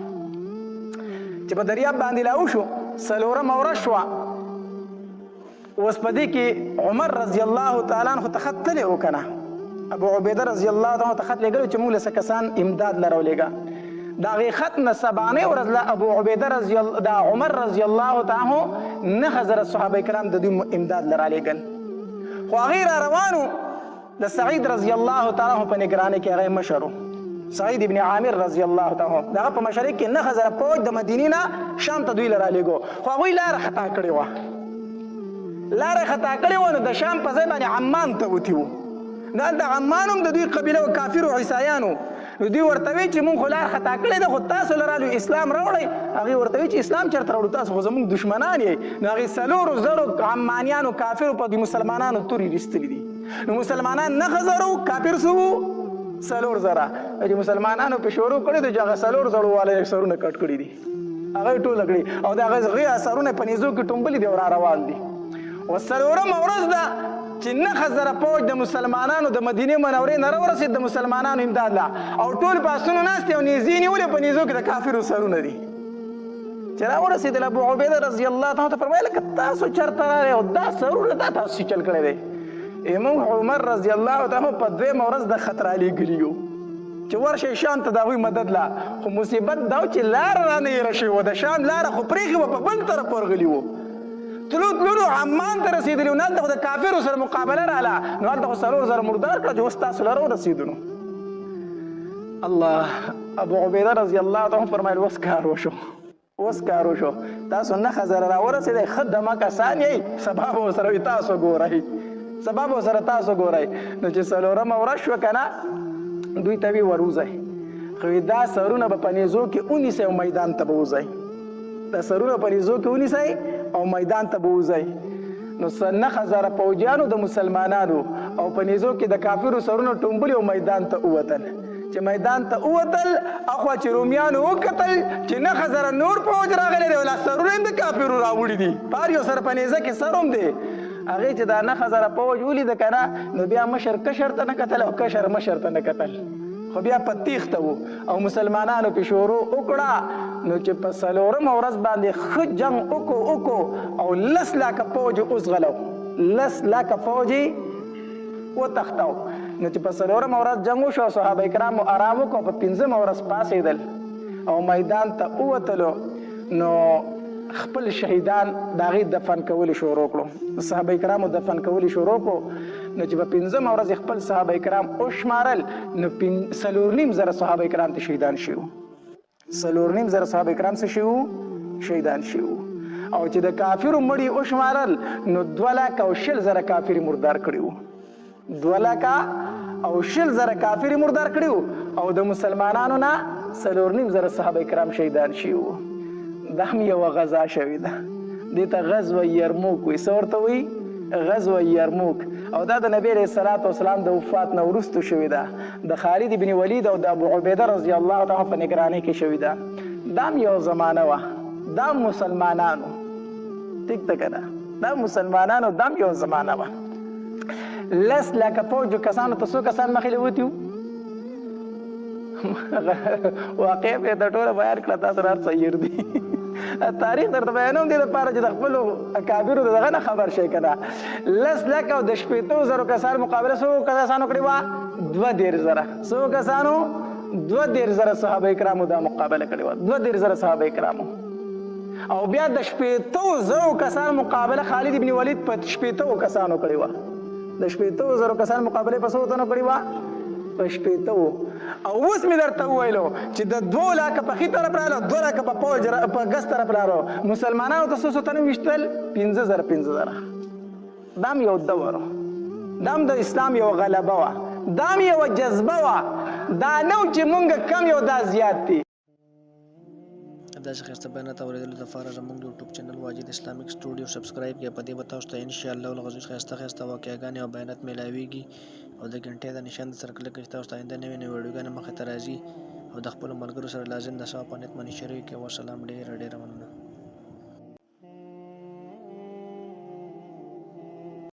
چې په دریاب باندې لاو شو څلورمه ورځ شوه اوس په دې کې عمر رضی الله تعالی عنه ته خط تللی و که نه ابو عبیده رضی الله تعالی عنه ته خط لېږلی چې موږ له څه کسان امداد له راولېږه د هغې خط نه سبانۍ ورځ له ابو عبیده د عمر رضی الله تعالی عنه 9000 صحابه کرام د دوی امداد له رالېږل خو هغې را روانو د سعید رضی الله تعالی عنه په نگرانۍ کې هغه مشر سعید ابن عامر رضی الله تعالی عنه دغه په مشرۍ کې 9000 فوج د مدینې نه شام ته دوی له رالېږو خو هغوی لاره خطا کړې وه لاره خطا کړې وه نو د شام په ځای باندې عمان ته وتي وو نو هلته عمان هم د دوی قبیله و کافرو عیسایانو نو دوی ورته وی چې مونږ خو لار خطا کړې ده خو تاسو له رالو اسلام راوړئ هغې ورته وی چې اسلام چېرته راوړو تاسو خو زموږ دشمنان یې نو هغې 4,000 عمانیانو کافرو په دوی مسلمانانو تورې ایستلي دي نو مسلمانان 9,000 کافر څه وو 4,000 چې مسلمانانو په شروع کړي دي چې هغه 4,000 والا سرونه کټ کړي دي هغه ټوله کړي او د هغه هغې سرونه په نیزو کې ټومبلي دي او را روان دي اوس څلورمه ورځ ده چې 9,000 فوج د مسلمانانو د مدینې منورې نه راورسېد د مسلمانانو امداد له او ټول په اسونو ناست دي او نیزې نیولې په نیزو کې د کافرو سرونه دي چې راورسېدل ابو عبیده رضی الله تعالی ته فرمایله که تاسو چېرته راغئ او دا سرونه دا تاسو چې چل کړی دی موږ عمر رضی الله تعالی په 2مه ورځ د خط رالیږلي یو چې ورشئ شام ته د هغوی مدد له خو مصیبت دا و چې لاره رانه هېره شوې وه د شام لاره خو پرېښې وه په بل طرف ورغلي وو تلو عمان ته رسېدلي وو نو هلته خو د کافرو سره مقابله راله نو هلته خو 4,000 مردار کړه چې اوس تاسو لره ورسېدو نو الله ابو عبیده رضی الله تعالی فرمایل اوس کار وشو تاسو 9,000 راورسېدئ ښه دمه کسان یئ سبا به ورسره وي تاسو ګورئ سبا به ورسره تاسو ګورئ نو چې 4مه ورځ شوه که نه دوی ته وي وروځئ خو دا سرونه به په نیزو کې ونیسئ او میدان ته به وځئ دا سرونه په نیزو کې ونیسئ او میدان ته به وځئ نو 9,000 فوجیانو د مسلمانانو او په نیزو کې د کافرو سرونه ټومبلي او میدان ته ووتل چې میدان ته ووتل اخوا چې رومیانو وکتل چې 9,000 نور فوج راغلی دی او لا سرونه هم د کافرو راوړي دي په هر یو سر په نیزه کې سر هم دی هغې چې دا 9,000 فوج ولیده که نه نو بیا مشر کشر ته نه کتل او کشر مشر ته نه کتل خو بیا په تیښته وو او مسلمانانو پې شروع وکړه نو چې په 4مه ورځ باندې ښه جنګ وکړو او 10 لاکه فوج وزغلو 10 لاکه فوج وتښتو نو چې په 4مه ورځ جنګ وشو صحابه کرامو ارام وکړو په 5مه ورځ پاڅېدل او میدان ته ووتلو نو خپل شهیدان د هغې دفن کولي شروع کړو صحابه کرامو دفن کولي شروع کړو نو چې په 5مه ورځ خپل صحابه کرام وشمارل نو 4.5 صحابه کرام ته شهیدان شوي 4.5 صحابه کرام څه شوي شهیدان شوي او چې د کافرو مړي وشمارل نو 2,20,000 کافر مردار کړي وو 2,20,000 کافر مردار کړي وو او د مسلمانانو نه 4.5 صحابه کرام شهیدان شوي وو دا هم یوه غزا شوې ده دې ته غزوه یرموک وایي څه ورته وایي غزوه یرموک او دا د نبی علیه الصلاة والسلام د وفات نه وروستو شوې ده د خالد بن ولید او د ابو عبیده رضی الله تعالی په نگرانۍ کې شوې ده دا هم یو زمانه وه دا مسلمانانو ټیک ده که نه دا مسلمانانو دا هم یو زمانه وه 10,00,000 فوجو کسانو ته څو کسان مخې وتي وو واقع به د ټوله بیان کړه تاسو هر څه هیر دي تاریخ درته بیانوم دې لپاره چې د خپلو اکابرو دغه نه خبر شئ که نه 10,00,000 او د 80,000 کسانو مقابله څو کسانو کړې وه 2,000 څو کسانو 2,000 صحابه کرامو دا مقابله کړې وه 2,000 صحابه کرامو او بیا د 80,000 کسانو مقابله خالد بن ولید په 80,000 کسانو کړې وه د 80,000 کسانو مقابله په څو تنو کړې وه په 80,000 او اوس مې درته وویلو چې د 2,00,000 په ښي طرف راغلو 2,00,000 په پوج په ګس طرف راغلو مسلمانانو ته څو تنو ویشتل 5,000 دا هم یو دور دا هم د اسلام یو غلبه وه دا هم یوه جذبه وه دا نه و چې مونږ کم یو دا زیات دي داسې ښایسته بیانات اورېدلو دپاره زموږ یوټیوب چینل واجد اسلامیک سټوډیو سبسکرایب کړئ په دې به تاسو ته انشاءالله العزیز ښایسته واقعګانې او بیانات میلاویږي او د ګنټې د نشان د سره کلک کړئ چې تاسو ته آینده نوې ویډیوګانې مخې ته راځي او د خپلو ملګرو سره لازم د ثواب په نیت باندې شریک کړئ. والسلام ډېره مننه.